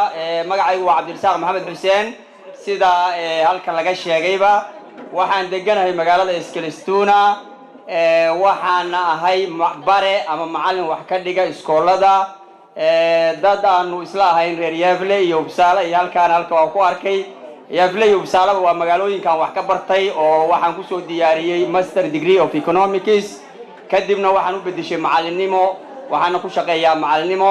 magacaygu waa Cabdirasaaq Maxamed Xuseen sida halkan laga sheegayba waxaan deganahay magaalada Eskilstuna waxaan ahay bare ama macallin wax ka dhiga iskoolada dad aanu isla ahayn reer Yavle iyo Uppsala iyo halka waan ku arkay Yavle iyo Uppsala waa magaalooyinkan wax ka bartay oo waxaan ku soo diyaariyay master degree of economics kadibna waxaan u bedeshay macallinimo waxaan ku shaqeeyaa macallinimo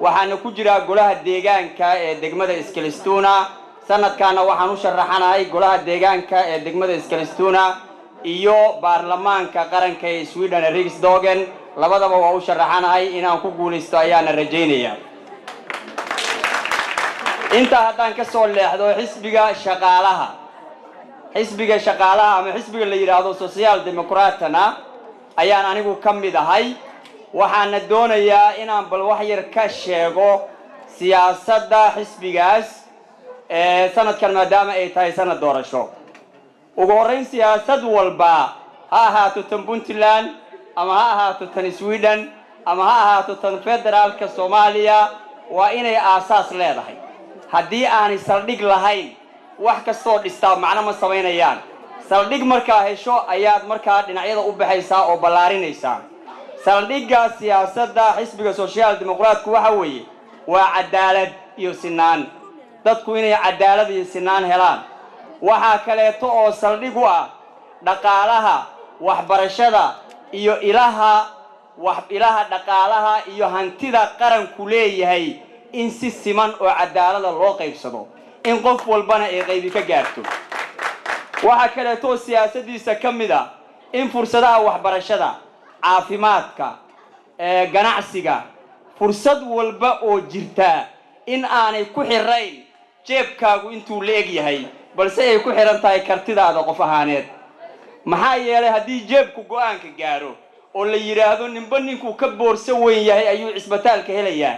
waxaan ku jiraa golaha deegaanka ee degmada Eskilstuna sanadkaana waxaan u sharaxanahay golaha deegaanka ee degmada Eskilstuna iyo baarlamaanka qaranka ee Sweden Riksdagen labadaba waa u sharaxanahay inaan ku guuleysto ayaana rajaynayaa inta haddaan ka soo leexdo xisbiga shaqaalaha ama xisbiga la yiraahdo social democratana ayaan anigu ka mid ahay waxaana doonayaa inaan bal wax yar ka sheego siyaasadda xisbigaas sanadkan maadaama ay tahay sanad doorasho ugu horreyn siyaasad walba ha ahaato tan Puntland ama ha ahaato tan Sweden ama ha ahaato tan federaalka Soomaaliya waa inay aasaas leedahay haddii aanay saldhig lahayn wax kastoo dhistaa macno ma samaynayaan saldhig markaa hesho ayaad markaa dhinacyada u baxaysaa oo ballaarinaysaa saldhigga siyaasadda xisbiga social democratku waxa weeye waa cadaalad iyo sinaan dadku inay cadaalad iyo sinaan helaan waxa kaleeto oo saldhig u ah dhaqaalaha waxbarashada iyo ilaha dhaqaalaha iyo hantida qaranku leeyahay in si siman oo cadaalad loo qaybsado in qof walbana ay qaybi ka gaarto waxa kaleeto siyaasadiisa kamid ah in fursadaha waxbarashada caafimaadka ganacsiga fursad walba oo jirta in aanay ku xirayn jeebkaagu intuu leeg yahay balse ay ku xiran tahay kartidaada qof ahaaneed maxaa yeelay haddii jeebku go'aanka gaaro oo la yiraahdo ninba ninkuu ka boorso weyn yahay ayuu cisbitaalka helayaa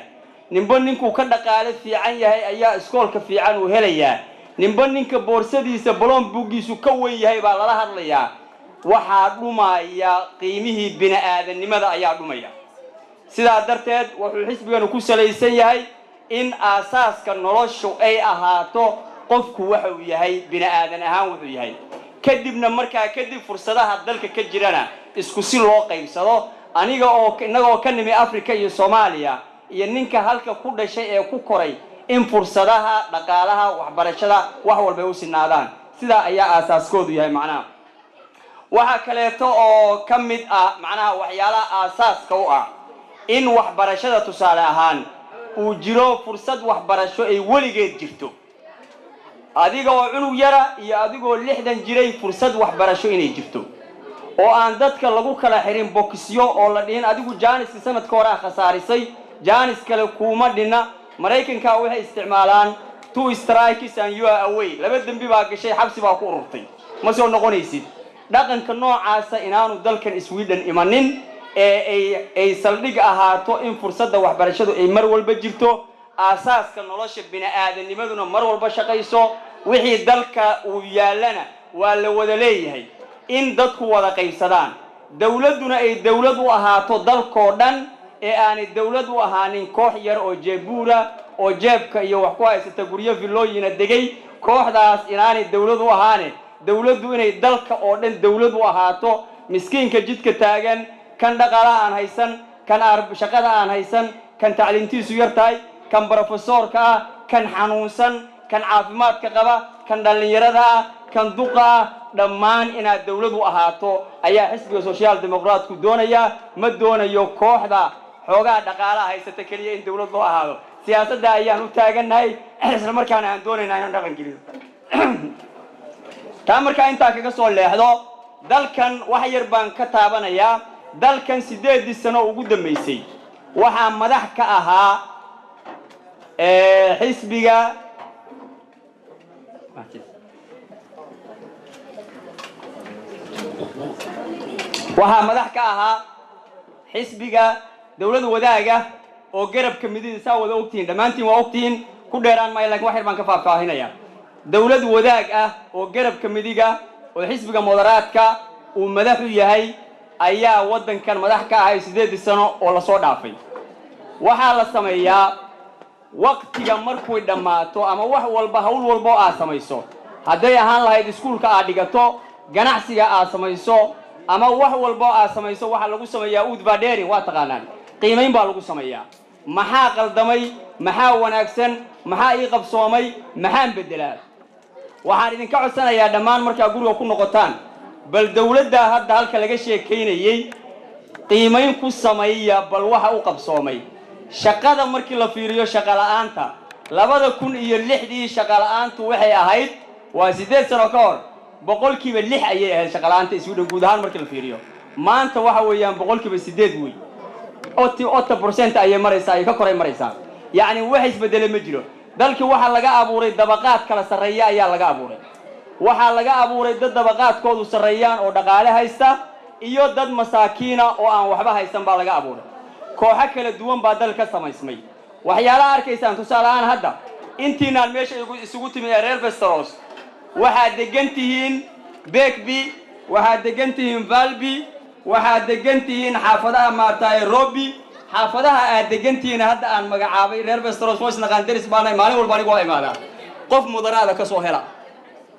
ninba ninkuu ka dhaqaale fiican yahay ayaa iskoolka fiican uu helayaa ninba ninka boorsadiisa balon buugiisu ka weyn yahay baa lala hadlayaa waxaa dhumaya qiimihii bini'aadanimada ayaa dhumaya sidaa darteed wuxuu xisbiganu ku salaysan yahay in aasaaska noloshu ay ahaato qofku waxa uu yahay bini'aadan ahaan wuxuu yahay kadibna markaa kadib fursadaha dalka ka jirana isku si loo qaybsado inagoo ka nimi Afrika iyo Soomaaliya iyo ninka halka ku dhashay ee ku koray in fursadaha dhaqaalaha waxbarashada wax walba u sinaadaan sida ayaa aasaaskoodu yahay macnaha waxa kaleeto oo ka mid ah macnaha waxyaalaha aasaaska u ah in waxbarashada tusaale ahaan uu jiro fursad waxbarasho ay weligeed jirto adiga oo cunug yara iyo adigoo 60 jiray fursad waxbarasho inay jirto oo aan dadka lagu kala xirin boxyo oo la dhihin adigu jaaniska sanadka hore khasaarisay jaanis kale kuma dhina Mareykanka waxay isticmaalaan 2 strikes and you are away laba dambi baa gashay xabsi baa ku ururtay ma soo noqonaysid dhaqanka noocaas inaanu dalkan Sweden imanin ay saldhig ahaato in fursadda waxbarashadu ay mar walba jirto aasaaska nolosha bini'aadanimaduna mar walba shaqayso wixii dalka uu yaalana waa la wada leeyahay in dadku wada qaybsadaan dawladuna ay dawlad u ahaato dalkoo dhan ee aanay dawlad u ahaanin koox yar oo jeebuura oo jeebka iyo wax ku haysata guryo villooyina degay kooxdaas inaanay dawlad u ahaane dawladdu inay dalka oo dhan dawlad u ahaato miskiinka jidka taagan kan dhaqaalaha aan haysan kan shaqada aan haysan kan tacliintiisu yar tahay kan professorka ah kan xanuunsan kan caafimaadka qaba kan dhalinyarada ah kan duqa ah dhammaan inaad dawlad u ahaato ayaa xisbiga social democrat ku doonaya ma doonayo kooxda xoogaa dhaqaalaha haysata kaliya in dawlad loo ahaado siyaasadda ayaan u taaganahay isla markaana aan doonaynaa inaan dhaqan geliyo taa markaa intaa kaga soo leexdo dalkan wax yar baan ka taabanayaa dalkan 8 sano ugu dambeysay waxaa madax ka ahaa xisbiga dawladda wadaaga oo garabka midiisa wada ogtiin dhamaantiin waa ogtiin ku dheeraan ma laakiin wax yar baan ka faahfaahinaya dawlad wadaag ah oo garabka midiga oo xisbiga moderaadka uu madax u yahay ayaa wadankan madax ka ahay 8 sano oo la soo dhaafay waxa la sameeyaa waqtiga markuu dhamaato ama wax walba hawl walba oo aad samayso haday ahaan lahayd iskuulka aad dhigato ganacsiga aad samayso ama wax walba oo aad samayso waxa lagu sameeyaa udbaadheeri waa taqaanaan qiimeyn baa lagu sameeyaa maxaa qaldamay maxaa wanaagsan maxaa ii qabsoomay maxaan bedelaa waxaan idinka codsanayaa dhammaan markaa guriga ku noqotaan bal dawladda hadda halka laga sheekeynayay qiimeyn ku sameeya bal waxa uu qabsoomay shaqada markii la fiiriyo shaqa la'aanta 2006 shaqa la'aantu waxay ahayd waa 8 sano ka hor boqolkiiba 6 ayay ahayd shaqa la'aanta Sweden guud ahaan markii la fiiriyo maanta waxa weeyaan boqolkiiba 8 wey 80% ayay maraysaa ay ka koray maraysaa yaani wax isbedel ma jiro dalkii waxa laga abuuray dabaqaad kala sareeya ayaa laga abuuray waxa laga abuuray dad dabaqaadkoodu sareeyaan oo dhaqaale haysta iyo dad masaakiina oo aan waxba haysan baa laga abuuray kooxo kala duwan baa dalka samaysmay waxyaalaha arkaysaan tusaalahan hadda intiinaan meesha isugu timi reer Westeros waxa degantihiin Beekby waxa degantihiin Valby waxa degantihiin xaafadaha maartay Robi xaafadaha aad degantihiin hadda aan magacaabay reer Westeros hoos naqandaris baanay maalin walba anigu imaada qof mudaraada ka soo hela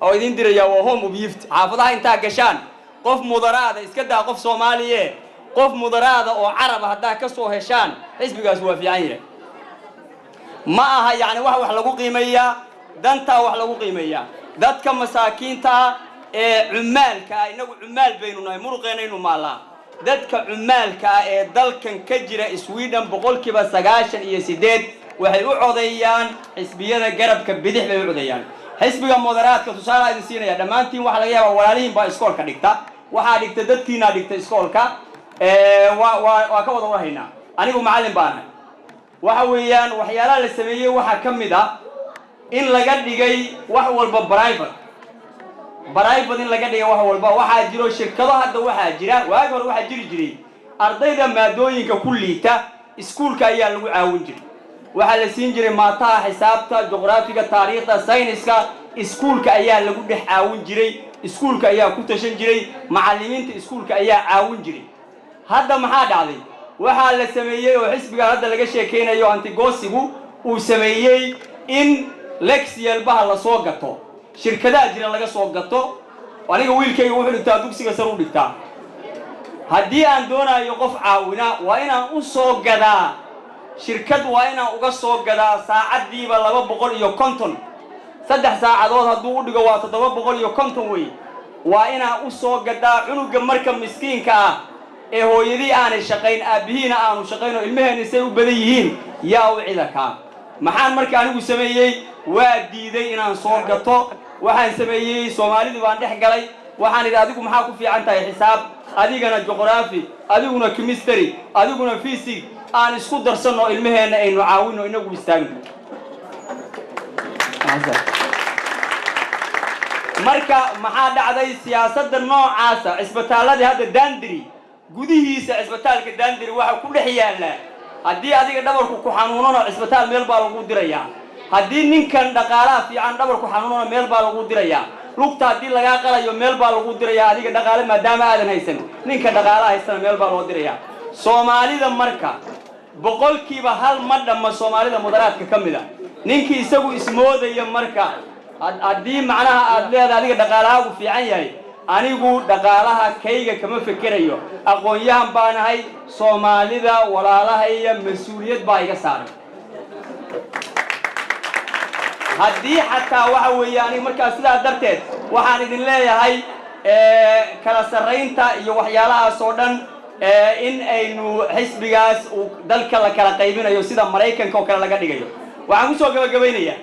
oo idin diraya waa home of youth xaafadaha inta gashaan qof mudaraada iska daa qof Soomaaliye qof mudaraada oo carab hadda ka soo heshaan xisbigaas waa fiican yahay ma aha yaani wax lagu qiimeeyaa danta wax lagu qiimeeyaa dadka masaakiinta ee cumaalka inagu cumaal baynu nahay muruqeenaynu maalaa dadka cumaalka ee dalkan ka jira Sweden boqolkiiba 98 waxay u codeeyaan xisbiyada garabka bidix bay u codeeyaan xisbiga moderaadka tusaale idin siinaya dhamaantiin waxa laga yaabaa walaalihiin baa iskoolka dhigta waxa dhigta dadkiina dhigta iskoolka waa ka wada wahaynaa anigu macallin baan ahay waxa weeyaan waxyaalaha la sameeyay waxa kamid ah in laga dhigay wax walba private in laga dhigay wax walba waxa jiro shirkado hadda waxa jira waag hore waxa jiri jiray ardayda maadooyinka kulliita iskuulka ayaa lagu caawin jiray waxa la siin jiray maataha xisaabta juqraafiga taariikhda sayniska iskuulka ayaa lagu dhex caawin jiray iskuulka ayaa ku tashan jiray macallimiinta iskuulka ayaa caawin jiray hadda maxaa dhacday waxa la sameeyay oo xisbiga hadda laga sheekeynayo antigosigu uu sameeyay in Lexiel baha la soo gato shirkadaha jira laga soo gato aniga wiilkayga wuxuu dhigtaa dugsiga sare u dhigtaa haddii aan doonayo qof caawina waa inaan u soo gadaa shirkad waa inaan uga soo gadaa saacaddiiba 250 saddex saacadood hadduu u dhigo waa 750 wey waa inaan u soo gadaa cunuga marka miskiinka ah ee hooyadii aanay shaqayn aabihiina aanu shaqayn oo ilmaheena say u badan yihiin yaa u ciidanka maxaan marka anigu sameeyay waa diiday inaan soo gato waxaan sameeyay Soomaalida baan dhex galay waxaan idhi adigu maxaa ku fiican tahay xisaab adigana geography adiguna chemistry adiguna physics aan isku darsano ilmaheena aynu caawino inagu istaagno marka maxaa dhacday siyaasadda noocaasa isbitaalada hadda Dandiri gudihiisa isbitaalka Dandiri waxa ku dhex yaala haddii adiga dhabarku ku xanuuno isbitaal meel baa lagu dirayaa haddii ninkan dhaqaalaha fiican dhabarku xanuuno meel baa lagu dirayaa lugta haddii laga qalayo meel baa lagu dirayaa adiga dhaqaale maadaama aadan haysan ninka dhaqaalaha haysana meel baa loo dirayaa Soomaalida marka boqolkiiba hal ma dhamma Soomaalida mudaraadka kamida ninkii isagu ismoodaya marka haddii macnaha aad leedahay adiga dhaqaalahaagu fiican yahay anigu dhaqaalaha kayga kama fikirayo aqoon-yahan baan ahay Soomaalida walaalahaya mas'uuliyad baa iga saaran haddii xataa waxa weeye aniga markaa sidaa darteed waxaan idin leeyahay kala sarreynta iyo waxyaalahaas oo dhan in aynu xisbigaas dalka la kala qaybinayo sida Mareykanka oo kale laga dhigayo waxaan ku soo gabagabaynayaa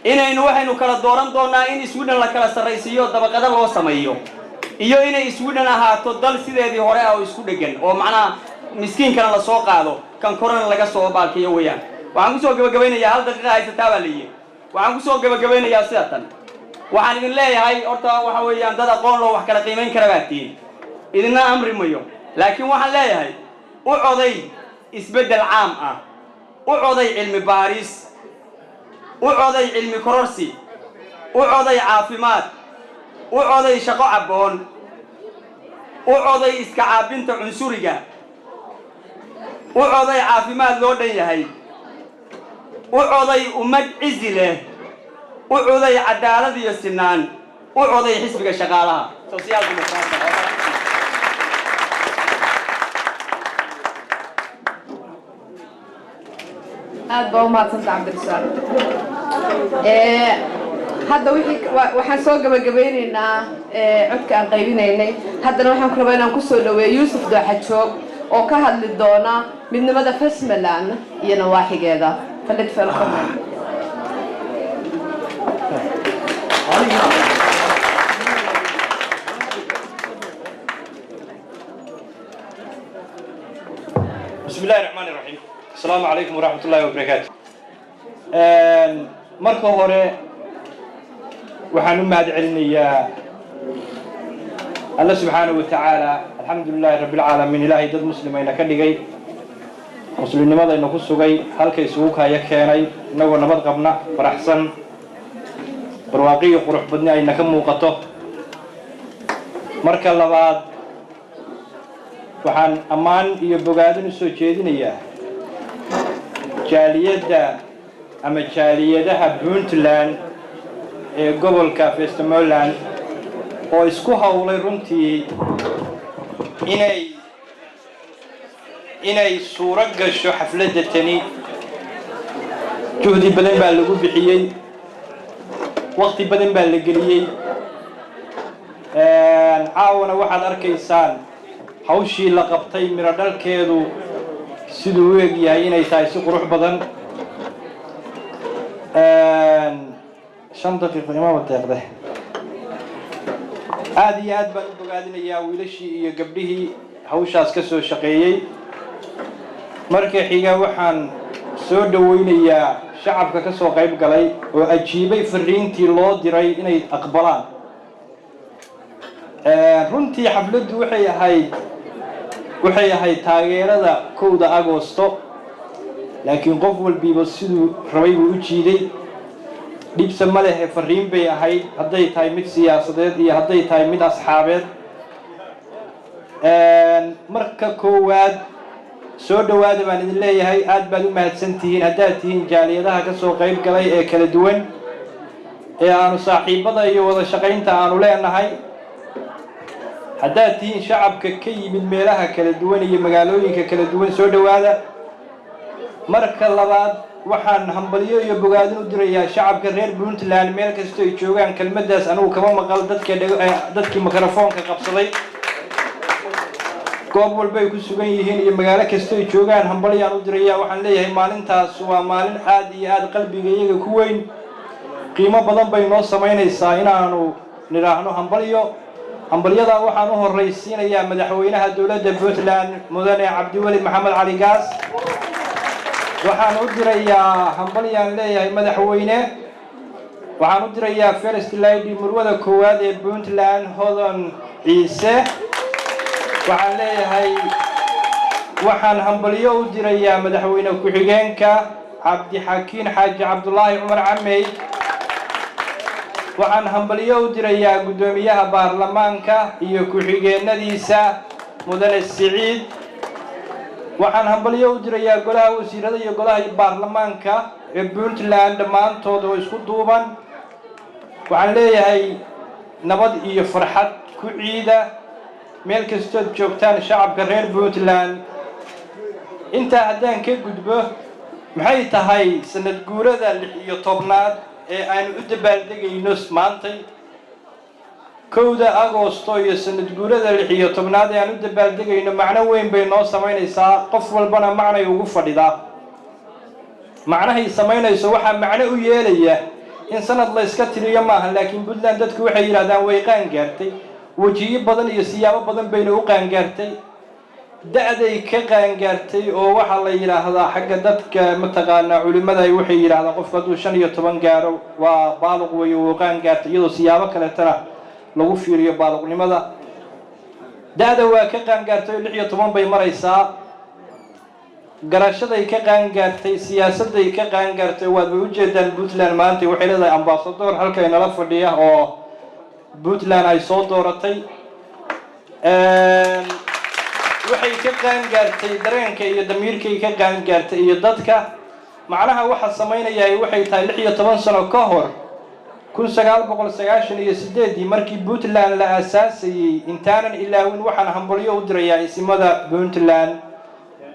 inaynu waxaynu kala dooran doonaa in Sweden la kala sarreysiyo dabaqada loo sameeyo iyo inay Sweden ahaato dal sideedii hore oo isku dhagan oo macnaha miskiinkana la soo qaado kan korona laga soo baalkiyo weeyaan waxaan ku soo gabagabaynayaa hal daqiiqo haysataa baa leeyahay waxaan ku soo gabagabaynayaa sidatan waxaan idin leeyahay horta waxa weeyaan dad aqoon loo wax kala qiimeyn kara baatiin idina amri mayo laakiin waxaan leeyahay u coday isbedel caam ah u coday cilmi baaris u coday cilmi kororsi u coday caafimaad u coday shaqo caboon u coday iska caabinta cunsuriga u coday caafimaad loo dhan yahay u coday ummad cizi leh u coday cadaalad iyo sinaan u coday xisbiga shaqaalaha social democratic aad baa u mahadsantahay Cabdirasaaq hadda waxaan soo gabagabeynaynaa codka aan qaybinaynay haddana waxaan ku rabaa inaan ku soo dhaweeyo Yuusuf Dooxajoog oo ka hadli doona midnimada Fasmaland iyo nawaaxigeeda فليتفضل بسم الله الرحمن الرحيم السلام عليكم ورحمة الله وبركاته marka hore waxaan u mahadcelinayaa Allah subhanahu wa ta'ala alxamdulillahi rabbil alamin ilaahay dad muslimiina ka dhigay muslimnimada inuu ku sugay halkay isugu kaya keenay inagoo nabad qabna faraxsan barwaaqo qurux badni ayna ka muuqato marka labaad waxaan ammaan iyo bogaadin u soo jeedinayaa jaaliyadda ama jaaliyadaha Puntland ee gobolka Westmoreland oo isku hawlay runtii inay suuro gasho xafladda tani juhdi badan baa lagu bixiyay waqti badan baa la geliyay caawana waxaad arkaysaan hawshii la qabtay miro dhalkeedu siduu u eg yahay inay tahay si qurux badan 5 daqiiqo imaam deeqde aad iyo aad baan u bogaadinayaa wiilashii iyo gabdhihii hawshaas ka soo shaqeeyay marka xiga waxaan soo dhaweynayaa shacabka ka soo qayb galay oo ajiibay fariintii loo diray inay aqbalaan runtii xafladdu waxay ahayd taageerada 1 Agoosto laakiin qof walbiiba siduu rabay buu u jiiday dhibsa ma leh fariin bay ahayd hadday tahay mid siyaasadeed iyo hadday tahay mid asxaabeed marka koowaad soo dhawaada baan idin leeyahay aad baad u mahadsantihiin haddaad tihiin jaaliyadaha ka soo qayb galay ee kala duwan ee aanu saaxiibada iyo wada shaqaynta aanu leenahay haddaad tihiin shacabka ka yimid meelaha kala duwan iyo magaalooyinka kala duwan soo dhowaada marka labaad waxaan hambalyo iyo bogaadin u dirayaa shacabka reer Puntland meel kasta ay joogaan kelmaddaas anigu kama maqal dadkii mikrofoonka qabsaday goob walba ay ku sugan yihiin iyo magaalo kasta ay joogaan hambalyaan u dirayaa waxaan leeyahay maalintaas waa maalin aad iyo aad qalbiga iyaga ku weyn qiimo badan bay noo samaynaysaa inaanu nidhaahno hambalyada waxaan u horraysiinayaa madaxweynaha dowladda Puntland mudane Cabdiweli Maxamed Cali Gaas waxaan u dirayaa hambalyaan leeyahay madaxweyne waxaan u dirayaa first lady murwada koowaad ee Puntland Hodan Ciise waxaan leeyahay waxaan hambalyo u dirayaa madaxweyne ku-xigeenka Cabdixakiin Xaaji Cabdullaahi Cumar Camey waxaan hambalyo u dirayaa gudoomiyaha baarlamaanka iyo ku-xigeenadiisa mudane Siciid waxaan hambalyo u dirayaa golaha wasiirada iyo golaha baarlamaanka ee Puntland dhammaantood oo isku duuban waxaan leeyahay nabad iyo farxad ku ciida meel kastood joogtaan shacabka reer Puntland inta haddaan ka gudbo maxay tahay sanad guurada 16aad ee aanu u dabaaldegayno maantay 1 Agoosto iyo sanad guurada 16aad ee aanu u dabaaldegayno macno weyn bay noo samaynaysaa qof walbana macnay ugu fadhidaa macnahay samaynayso waxa macno u yeelaya in sanad la iska tiriyo maaha laakiin Puntland dadku waxay yiraahdaan way qaan gaartay wajiyo badan iyo siyaabo badan bayna u qaan gaartay da'day ka qaan gaartay oo waxa la yiraahdaa xagga dadka mataqaana culimada ay waxay yiraahdaan qofka hadduu 15 gaaro waa baaluq way uu qaan gaartay iyadoo siyaabo kale tana lagu fiiriyo baaluqnimada da'da waa ka qaan gaartay 16 bay maraysaa garashaday ka qaan gaartay siyaasaday ka qaan gaartay waad u jeedaan Puntland maanta waxay leedahay ambassador halka inala fadhiya oo Puntland ay soo dooratay waxay ka qaan gaartay dareenka iyo damiirkay ka qaan gaartay iyo dadka macnaha waxa sameynayay waxay tahay 16 sano ka hor 1998 markii Puntland la aasaasay intaanan ilaawin waxaan hambalyo u dirayaa isimada Puntland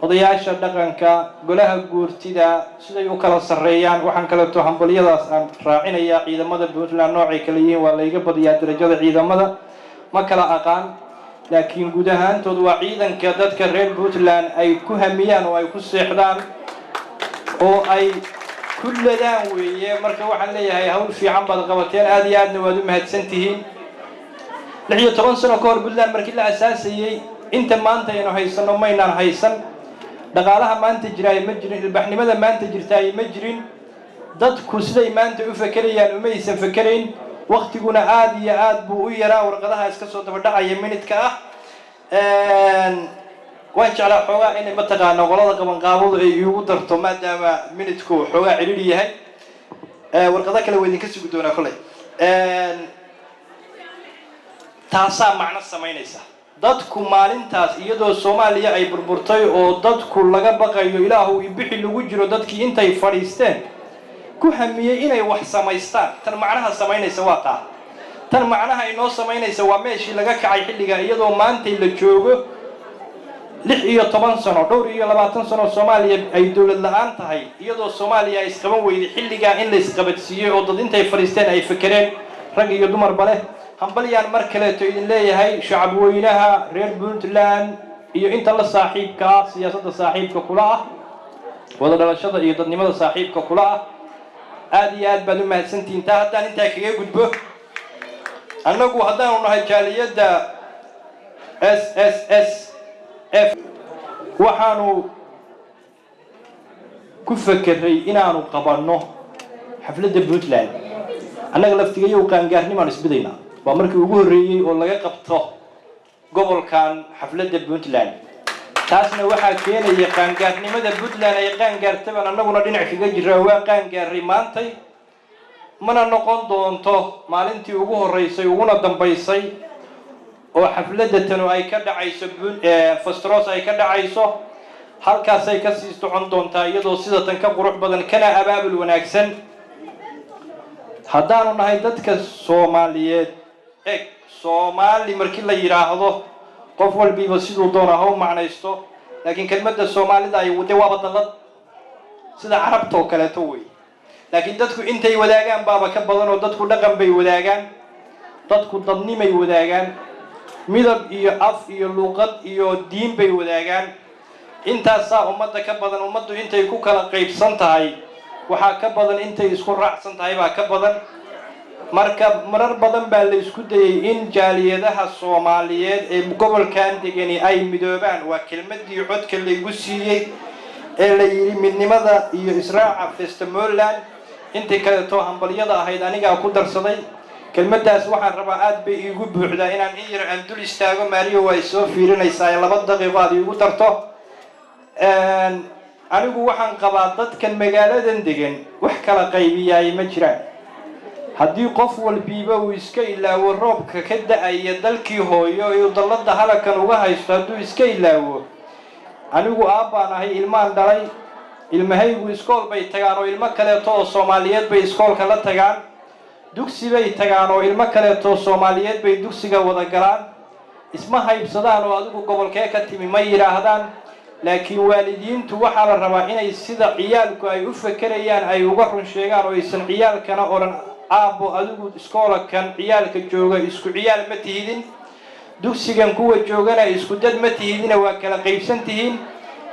odayaasha dhaqanka golaha guurtida siday u kala sareeyaan waxaan kala to hambalyadaas aan raacinayaa ciidamada Puntland noocay kala yihiin waa la iga badiyaa darajada ciidamada ma kala aqaan laakiin guud ahaantood waa ciidanka dadka reer Puntland ay ku hamiyaan oo ay ku seexdaan oo ay kulladaan weeye marka waxaan leeyahay hawl fiican baad qabateen aad iyo aadna waad u mahadsantihiin 16 sano ka hor Puntland markii la aasaasay inta maanta aynu haysano maynaan haysan dhaqaalaha maanta jiray ma jirin ilbaxnimada maanta jirtay ma jirin dadku siday maanta u fakarayaan uma aysan fakarayn waqtiguna aad iyo aad buu u yaraa warqadaha iska soo daba dhacaya minidka ah waan jeclaa xoogaa inay mataqaana qolada qaban qaabadu ay igu darto maadaama minidku xoogaa ciriiri yahay warqada kale way idinka sugi doonaa kulay taasaa macno samaynaysa dadku maalintaas iyadoo Soomaaliya ay burburtay oo dadku laga baqayo ilaahu ibixi lagu jiro dadkii intay fadhiisteen ku hamiyay inay wax samaystaan tan macnaha samaynaysa waa taa tan macnaha inoo samaynaysa waa meeshii laga kacay xilliga iyadoo maanta la joogo 16 sano dhowr iyo 20 sano Soomaaliya ay dawlad la'aan tahay iyadoo Soomaaliya ay isqaban weyday xilliga in la isqabadsiiyo oo dad intay fadhiisteen ay fakareen rag iyo dumar bale hambalyaan mar kale idin leeyahay shacab weynaha reer Puntland iyo inta la saaxiibka siyaasadda saaxiibka kula ah wada dhalashada iyo dadnimada saaxiibka kula ah aad iyo aad baad u mahadsantihiin taa haddaan intaa kaga gudbo annagu haddaanu nahay jaaliyadda SSSF waxaanu ku fakeray inaanu qabanno xafladda Puntland annaga laftigeeyo qaangaarnimaan isbidaynaa waa markii ugu horeeyay oo laga qabto gobolkan xafladda Puntland taasna waxa keenaya qaangaarnimada Puntland ay qaangaartay annaguna dhinac kaga jira waa qaangaaray maantay mana noqon doonto maalintii ugu horeysay uguna dambeysay oo xafladda tanu ay ka dhacayso Fostros ay ka dhacayso halkaas ay ka sii socon doontaa iyadoo sida tan ka qurux badan kana abaabul wanaagsan haddaanu nahay dadka Soomaaliyeed Soomaali markii la yiraahdo qof walbiiba siduu doona ha u macnaysto laakiin kelmadda Soomaalida ay wada waa badalad sida carabta oo kale way laakiin dadku intay wadaagaan baaba ka badan oo dadku dhaqan bay wadaagaan dadku dadnimay wadaagaan midab iyo af iyo luqad iyo diin bay wadaagaan intaas ummadda ka badan ummaddu intay ku kala qaybsan tahay waxa ka badan intay isku raacsan tahay baa ka badan marka marar badan baa la isku dayay in jaaliyadaha Soomaaliyeed ee gobolkan degani ay midoobaan waa kelmadii codka la igu siiyay ee la yiri midnimada iyo israaca Festmoland intii kale to hambaliyada ahayd aniga ku darsaday kelmadaas waxaan rabaa aad bay igu buuxdaa inaan in yar aan dul istaago Maariyo way soo fiirinaysaa 2 daqiiqo aad igu darto anigu waxaan qabaa dadkan magaaladan degan wax kala qaybiyay ma jiraan haddii qof walbiiba uu iska ilaawo roobka ka da'aya dalkii hooyo iyo dalada halakan uga haysto hadduu iska ilaawo anigu aabaan ahay ilmaan dhalay ilmahaygu iskool bay tagaan oo ilmo kale oo Soomaaliyeed bay iskoolka la tagaan dugsi bay tagaan oo ilmo kale oo Soomaaliyeed bay dugsiga wada galaan isma haybsadaan oo adigu gobolkee ka timi ma yiraahdaan laakiin waalidiintu waxa la rabaa inay sida ciyaalku ay u fakarayaan ay uga run sheegaan oo aysan ciyaalkana oran aabo adigu iskoolkan ciyaalka jooga isku ciyaal ma tihidin dugsigan kuwa joogana isku dad ma tihidin waa kala qaybsan tihiin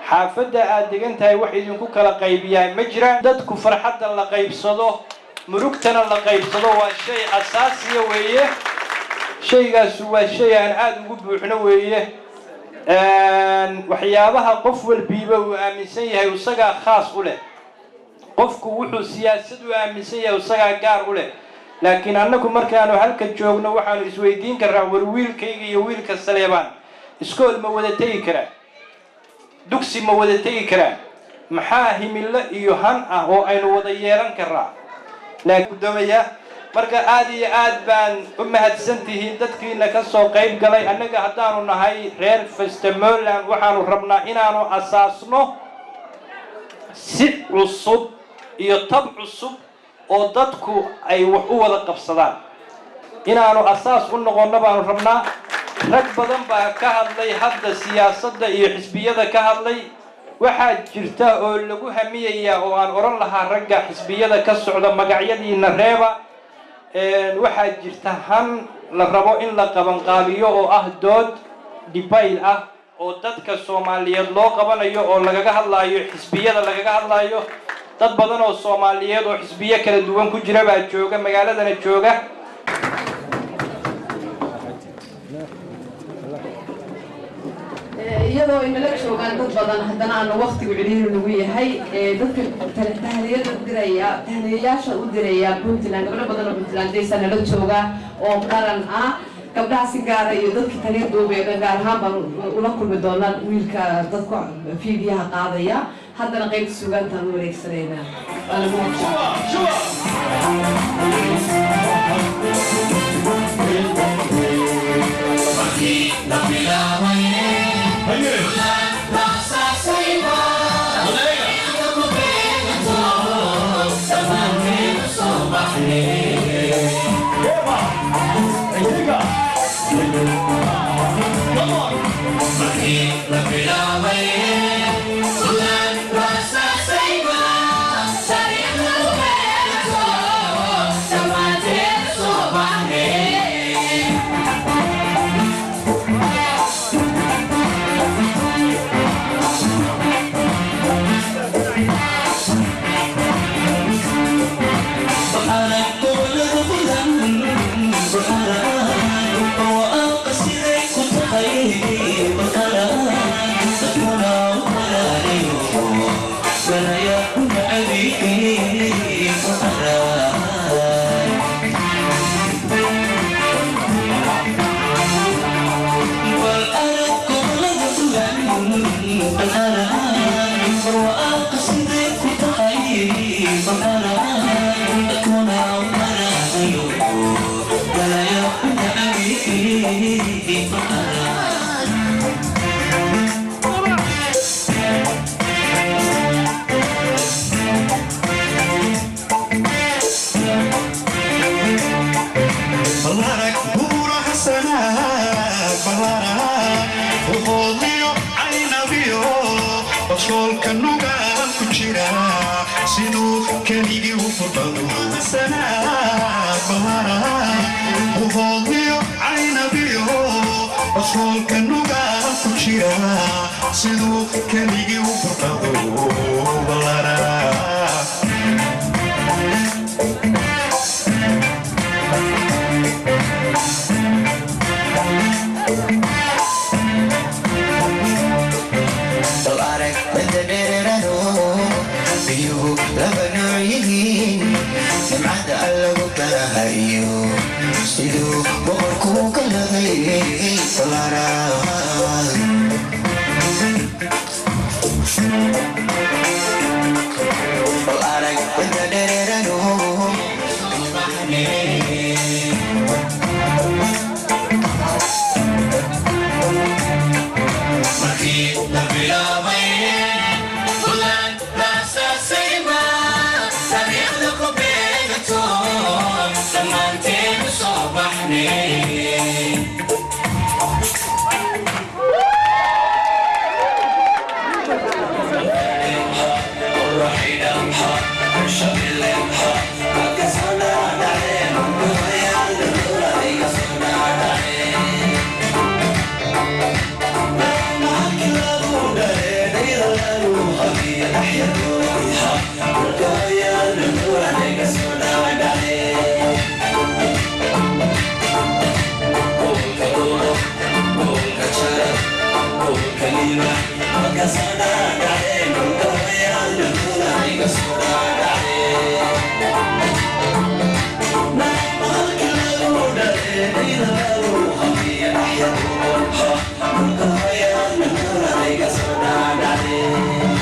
xaafadda aad degan tahay wax idinku kala qaybiyaan ma jiraan dadku farxadda la qaybsado murugtana la qaybsado waa shay asaasi weeye shaygaas waa shay aan aad ugu buuxno weeye waxyaabaha qof walbiiba uu aaminsan yahay isaga khaas u leh qofku wuxuu siyaasad u aaminsan yahay isaga gaar u leh laakiin annagu markaanu halka joogno waxaanu isweydiin karaa war wiilkayga iyo wiilka Saleebaan iskool ma wada tagi karaa dugsi ma wada tagi karaa maxaa himilo iyo han ah oo aynu wada yeelan karaa laakiin damaya marka aad iyo aad baan u mahadsantihiin dadkiina ka soo qayb galay annaga haddaanu nahay reer Festmoland waxaanu rabnaa inaanu asaasno si cusub iyo tab cusub oo dadku ay wax u wada qabsadaan inaanu asaas u noqono baanu rabnaa rag badan baa ka hadlay hadda siyaasadda iyo xisbiyada ka hadlay waxaa jirta oo lagu hamiyaya oo aan oran lahaa ragga xisbiyada ka socda magacyadiina reeba waxaa jirta han la rabo in la qaban qaabiyo oo ah dood debate ah oo dadka Soomaaliyeed loo qabanayo oo lagaga hadlaayo xisbiyada lagaga hadlaayo dad badan oo Soomaaliyeed oo xisbiyo kala duwan ku jira baa jooga magaaladana jooga iyadoo inala joogaan dad badan haddana aan waqtigu ciriiri lagu yahay dadka tahniyayaasha u diraya Puntland gabdho badan oo Puntlandaysa nala jooga oo qaran ah gabdhaha si gaara iyo dadka taliya duubeeda gaar ahaan baan ula kulmi doonaa wiilka dadku fiidiyaha qaadaya haddana qaybta suugaantaan u wareegsanaynaa أصولك النوغا كجرا سيدو كليجي وفرقدو سنة بلارا وفوضيو عين بيو أصولك النوغا كجرا سيدو كليجي وفرقدو بلارا Sidu bokorku kalagay salara Balarag pagdaderano Maki nabilamay Bulan nasa sayma Sariyang lako begato Samantin صبحني والرحيل امحى الشغل امحى اكسنا عليه من يا الدنيا يسنا عليه ما كلا بودا ديرانو خبي احيا روحها يا الدنيا يسنا عليه كلمة وكسرنا عليه من قوية الدنيا كسرنا عليه ما الكلام ودليل الروح في أحيا روحها من قوية الدنيا كسرنا عليه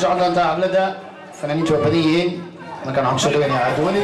socon doontaa xafladda fanaaniintu waa badan yihiin markaan waxaan kusoo dhaweynayaa cabdiweli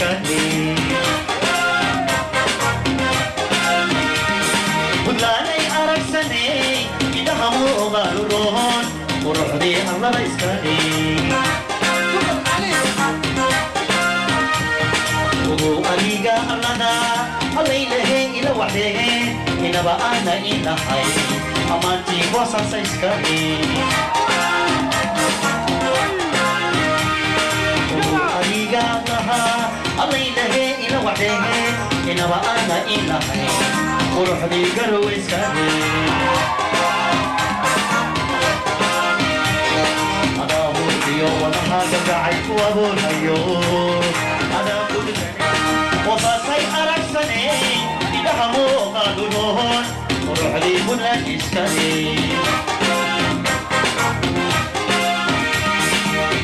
iskani budlaanay aragsanay idahamu ogaaluroon quruxdii allada iskani ugu adiga allada allaylahay ila waxdeegeen inaba aana ilahay amaantii boosasa iskani adiga allaha allaylahay ila waxdeegeen inaba aana ilahay quruxdii garow iskani adaabuurtiyo wadaha gabgacay ku abuurhayo وفاصي أركسني إذا مو قادرون وروحي بنا إسكني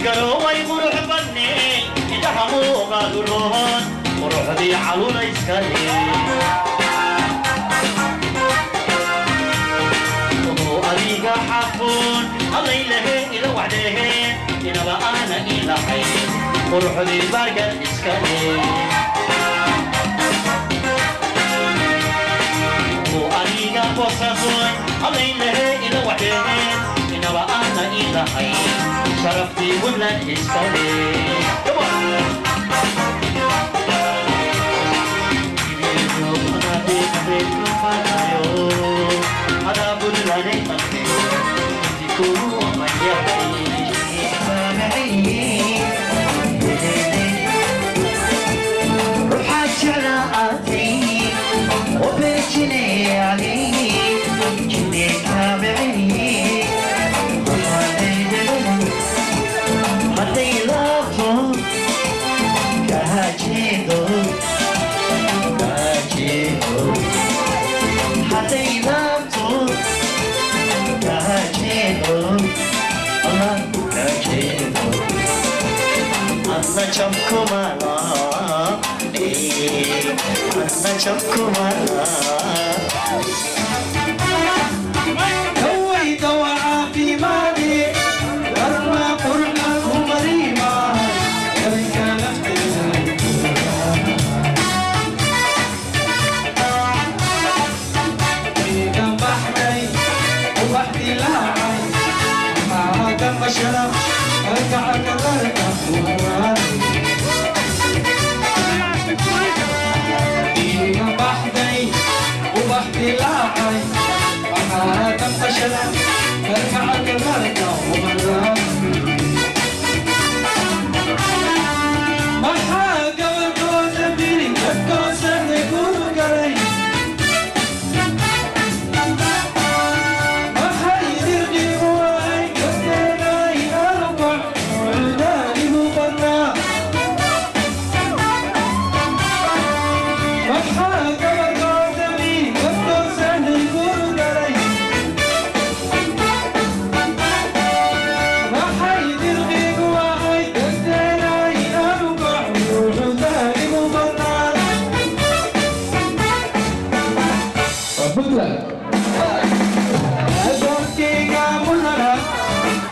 قالوا ما يقولوا حبني إذا مو قادرون وروحي علونا إسكني أبيك حقون الله إلهي إلى وحدهين إنما أنا إلهي وروحي برقر إسكني وأنيقا بوصفون الله إلهي إلى وحدهين إنما أنا إلهي شرفتي ولا إسكالي أنا بلاني مكي تكونوا مجاهي روحات شرعاتي وبيجني علي جني تابعي مدي لافو كهاجيدو كهاجيدو مدي لافو كهاجيدو الله كهاجيدو أنا جمكو مالا أنا جمكو مالا كويت وعافي مالي ورما قرنه مريما كذلك نفتح جنب بحري وبحدي لاعي معها جنب شرف ارجع كذلك جنب بحري وبحدي لاعي معها جنب شرف ارجع كذلك محا قبل كون بيري كون سنة كون قري محا يدرقي بواي كسيناي أربع وعداني مقنع محا قبل كون بيري كون سنة كون قري محا يدرقي بواي كسيناي أربع وعداني مقنع puntland adoorkayga mudana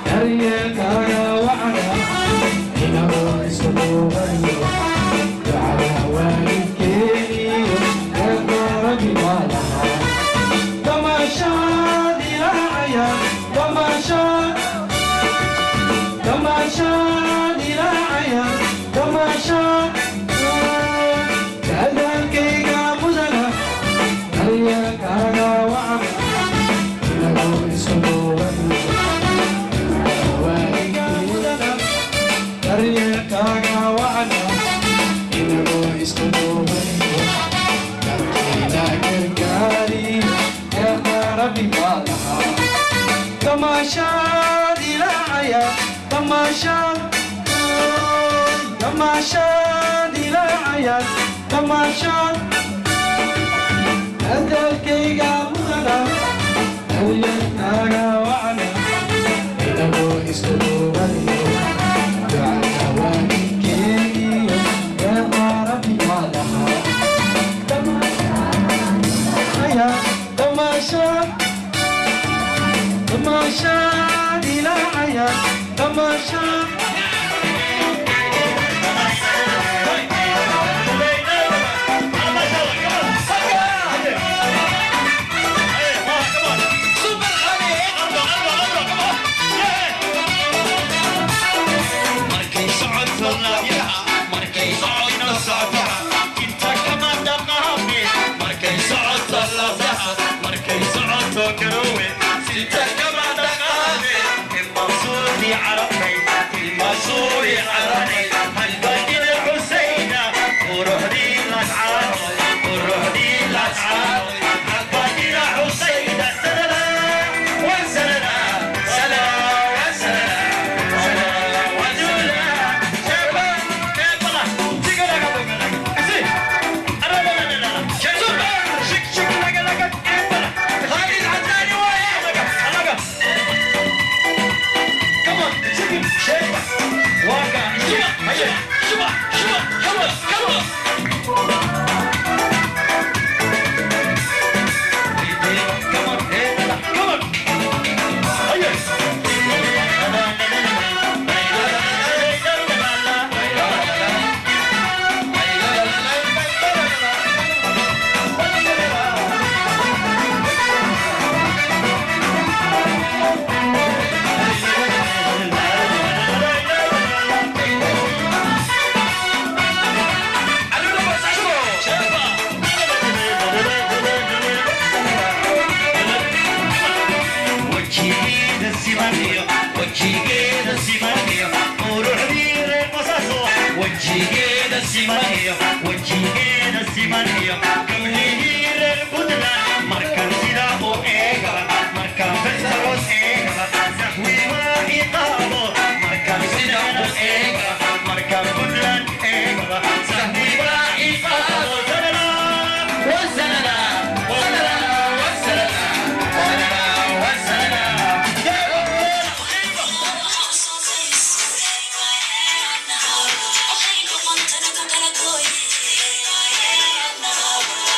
daryeelkaaga wacana inagoo isku duubayo ducada waalidkeeniyo reerkoorabi waa lahaa damaashaad ilaacaya damaashaad ilaacaya damaashaad adoorkayga mudana daryeelkaaga wacana inagoo isku duubayo daryeelkaaga wacana inagoo isku duubayo darkeena gargaari deeqa rabbi baa lahaa damaashaad ilaacaya damaashaad ilaacaya damaashaad adalkayga mudana daryeelkaaga wacana inagoo isku duubayo ducada waalidkeeniyo deeqa rabbi baa lahaa damaashaad ilaacaya damaashaad Thank you.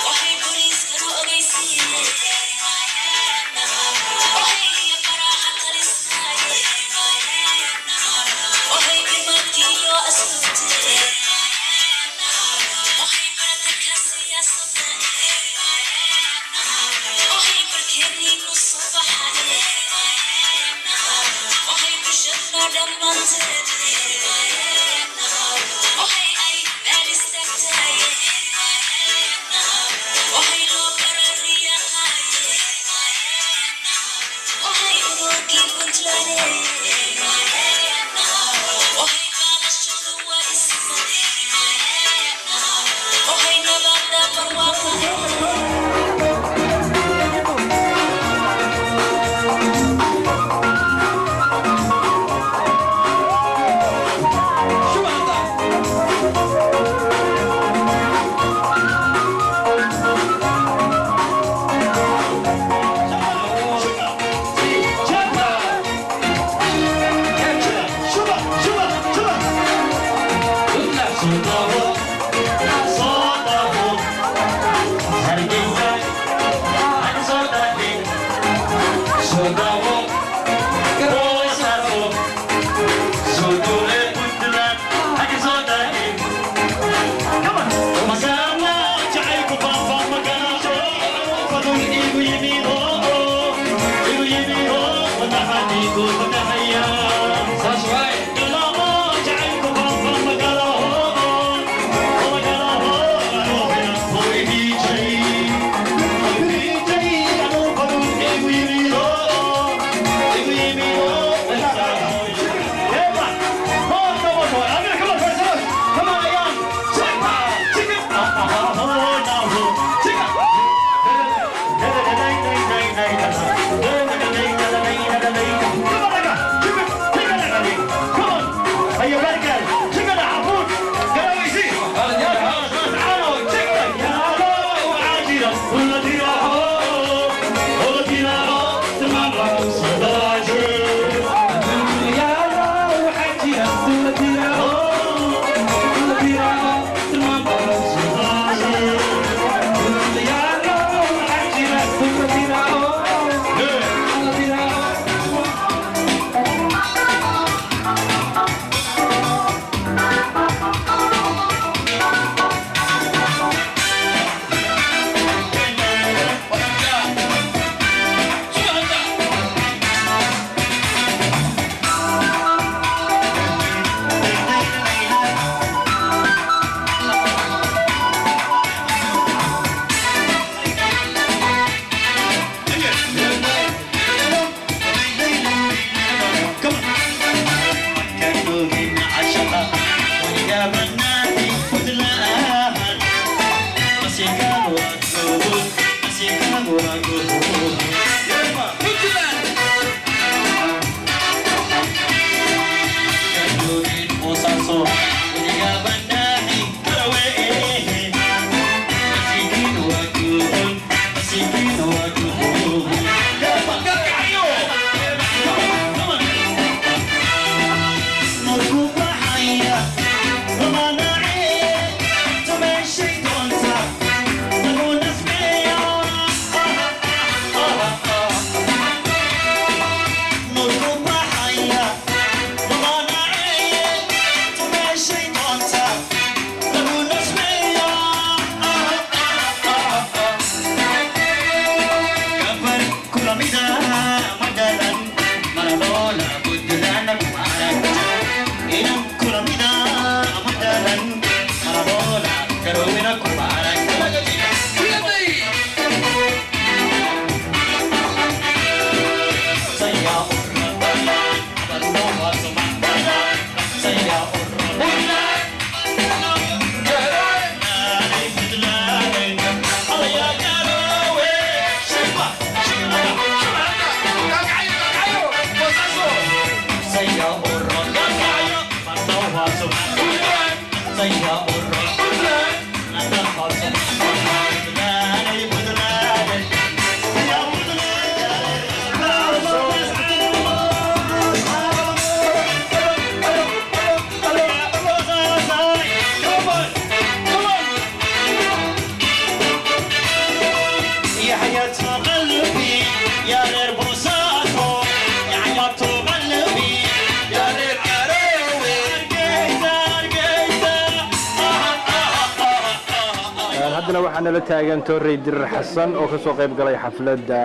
haddana waxaana la taagan Torrey Dirir Xasan oo ka soo qayb galay xafladda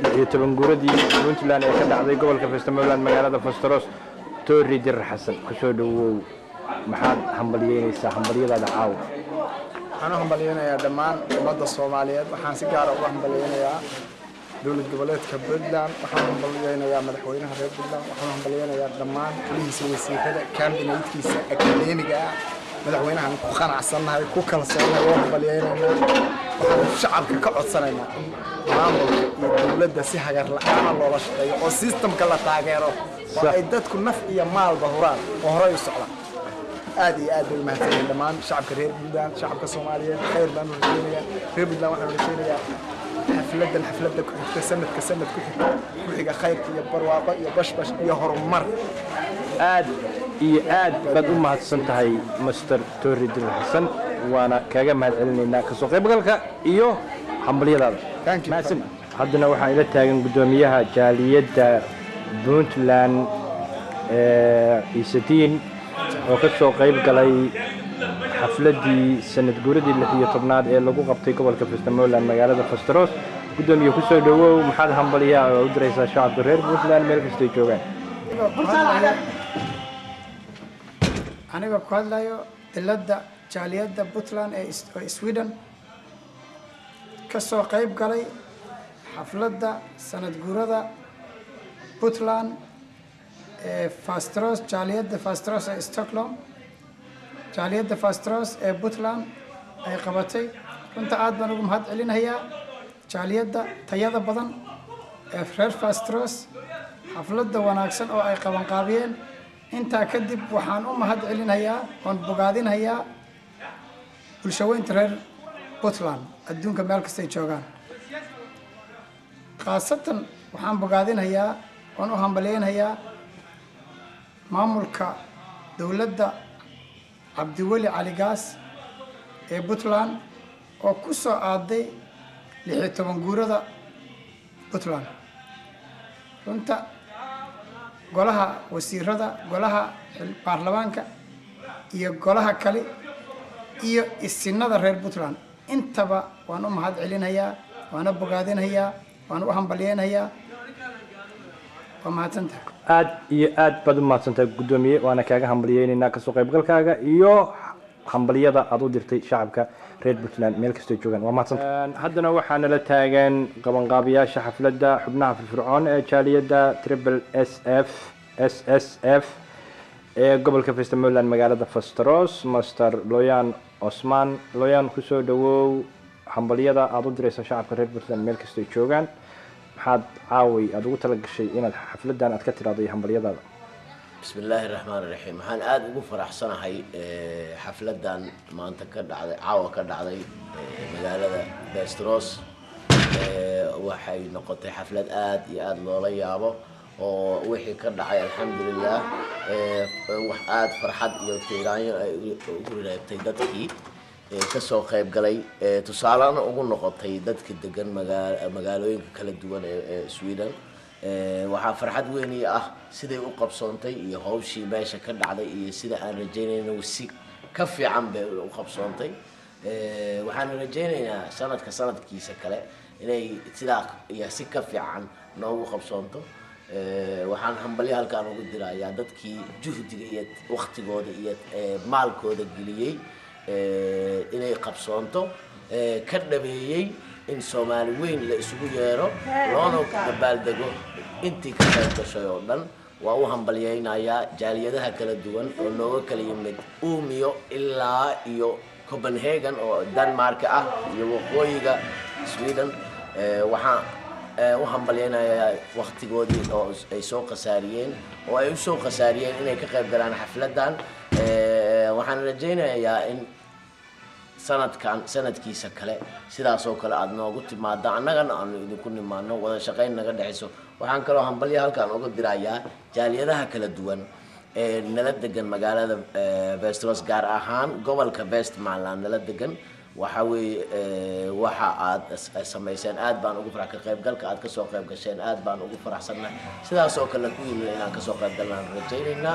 16 guuradii Puntland ee ka dhacday gobolka Festamaland magaalada Fostros. Torrey Dirir Xasan ku soo dhawow maxaad hambalyeynaysaa hambalyadaada caaw waxaan hambalyeynayaa dhammaan ummadda Soomaaliyeed waxaan si gaar ah u hambalyeynayaa dowlad goboleedka Puntland waxaan hambalyeynayaa madaxweynaha reer Puntland waxaan hambalyeynayaa dhammaan xubnihiisa wasiirada kaabinetkiisa akadeemiga ah madaxweynahan ku qanacsanahay ku kalsoonahay oo hambalyeynayna waxaan shacabka ka codsanaynaa in maamulka iyo dowladda si hagar la'aan loola shaqeeyo oo systemka la taageero oo ay dadku naf iyo maalba huraan oo horay u socdaan aad iyo aad bay mahadsanyihiin dhammaan shacabka reer Puntland shacabka Soomaaliyeed khayr baan u rajeynayaa reer Puntland waxaan rajeynayaa xafladda ku xigta sanad ku xiga khayrka iyo barwaaqo iyo bashbash iyo horumar aad iyo aad baad u mahadsan tahay Mr. Torrey Dirir Xasan waana kaaga mahadcelinaynaa ka soo qaybgalka iyo hambalyadaada mahadsan haddana waxaan ila taagan gudoomiyaha jaaliyadda Puntland Isadin oo ka soo qayb galay xafladii sanad guuradii 16aad ee lagu qabtay gobolka Festamaland magaalada Fostros gudoomiye ku soo dhawow maxaad hambalyaa u diraysaa shacabka reer Puntland meel kasta ay joogaan aniga ku hadlayo dilada jaaliyadda Puntland ee Sweden ka soo qayb galay xafladda sanad guurada Puntland ee Fostros jaaliyadda Fostros ee Stockholm jaaliyadda Fostros ee Puntland ay qabatay runta aad baan ugu mahad celinayaa jaaliyadda tayada badan ee reer Fostros xafladda wanaagsan oo ay qaban qaabiyeen inta kadib waxaan u mahad celinayaa oo bogaadinayaa bulshooyinka reer Puntland adduunka meel kasta ay joogaan khaasatan waxaan bogaadinayaa oo u hambaleynayaa maamulka dowladda Cabdiweli Cali Gaas ee Puntland oo ku soo aaday 16 guurada Puntland runta golaha wasiirada golaha baarlamaanka iyo golaha kale iyo isinada reer Puntland intaba waan u mahad celinayaa waana bogaadinayaa waan u hambaleynayaa waa mahadsantahay aad iyo aad baad u mahadsantahay gudoomiye waana kaaga hambalyeynayna ka soo qaybgalkaaga iyo hambalyada aad u dirtay shacabka reer Puntland meel kasta ay joogaan waa mahadsantahay haddana waxaana la taagan qabanqaabiyaasha xafladda xubnaha firfircoon ee jaaliyadda Triple SSF ee gobolka Festamaland magaalada Fostros Master Loyan Osman Loyan ku soo dhawow hambalyada aad u diraysaa shacabka reer Puntland meel kasta ay joogaan maxaad caawi aad ugu tala gashay inaad xafladan aad ka tiraado hambalyadaada bismillaahi raxmaani raxiim waxaan aad ugu faraxsanahay xafladan maanta ka dhacday caawa ka dhacday magaalada Fostros waxay noqotay xaflad aad iyo aad loola yaabo oo wixii ka dhacay alxamdulillah wax aad farxad iyo tiiraanyo ay ugu reebtay dadkii ka soo qayb galay tusaalana ugu noqotay dadka degan magaalooyinka kala duwan ee Sweden waxaa farxad weyn ah siday u qabsoontay iyo hawshii meesha ka dhacday iyo sida aan rajaynayno si ka fiican bay u qabsoontay waxaan rajaynaynaa sanadkiisa kale inay sidaa iyo si ka fiican noogu qabsoonto waxaan hambalyo halkaan ugu dirayaa dadkii juhdiga iyo waqtigooda iyo maalkooda geliyay inay qabsoonto ka dhabeeyay in Soomaali weyn la isugu yeero loona dabaaldego intii ka qayb gashay oo dhan waa u hambalyeynayaa jaaliyadaha kala duwan oo nooga kala yimid Umeå ilaa iyo Copenhagen oo Denmark ah iyo waqooyiga Sweden waxaan u hambalyeynayaa waqtigoodii oo ay soo qasaariyeen oo ay u soo qasaariyeen inay ka qayb galaan xafladan waxaan rajaynayaa in sanadkiisa kale sidaas oo kale aad noogu timaada annagana aanu idinku nimaano wada shaqayn naga dhexayso waxaan kaloo hambalyo halkaan uga dirayaa jaaliyadaha kala duwan ee nala degan magaalada Westeros gaar ahaan gobolka Westmaland nala degan waxa weeye waxa aad sameyseen aad baan ugu farax ka qaybgalka aad ka soo qayb gasheen aad baan ugu faraxsanahay sidaas oo kale ku yimid inaan ka soo qayb galnaan rajaynayna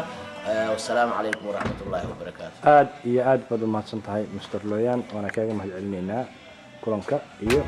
والسلام عليكم ورحمة الله وبركاته. aad baad u mahadsan tahay Mr. Looyan waana kaaga mahadcelinaynaa kulanka iyo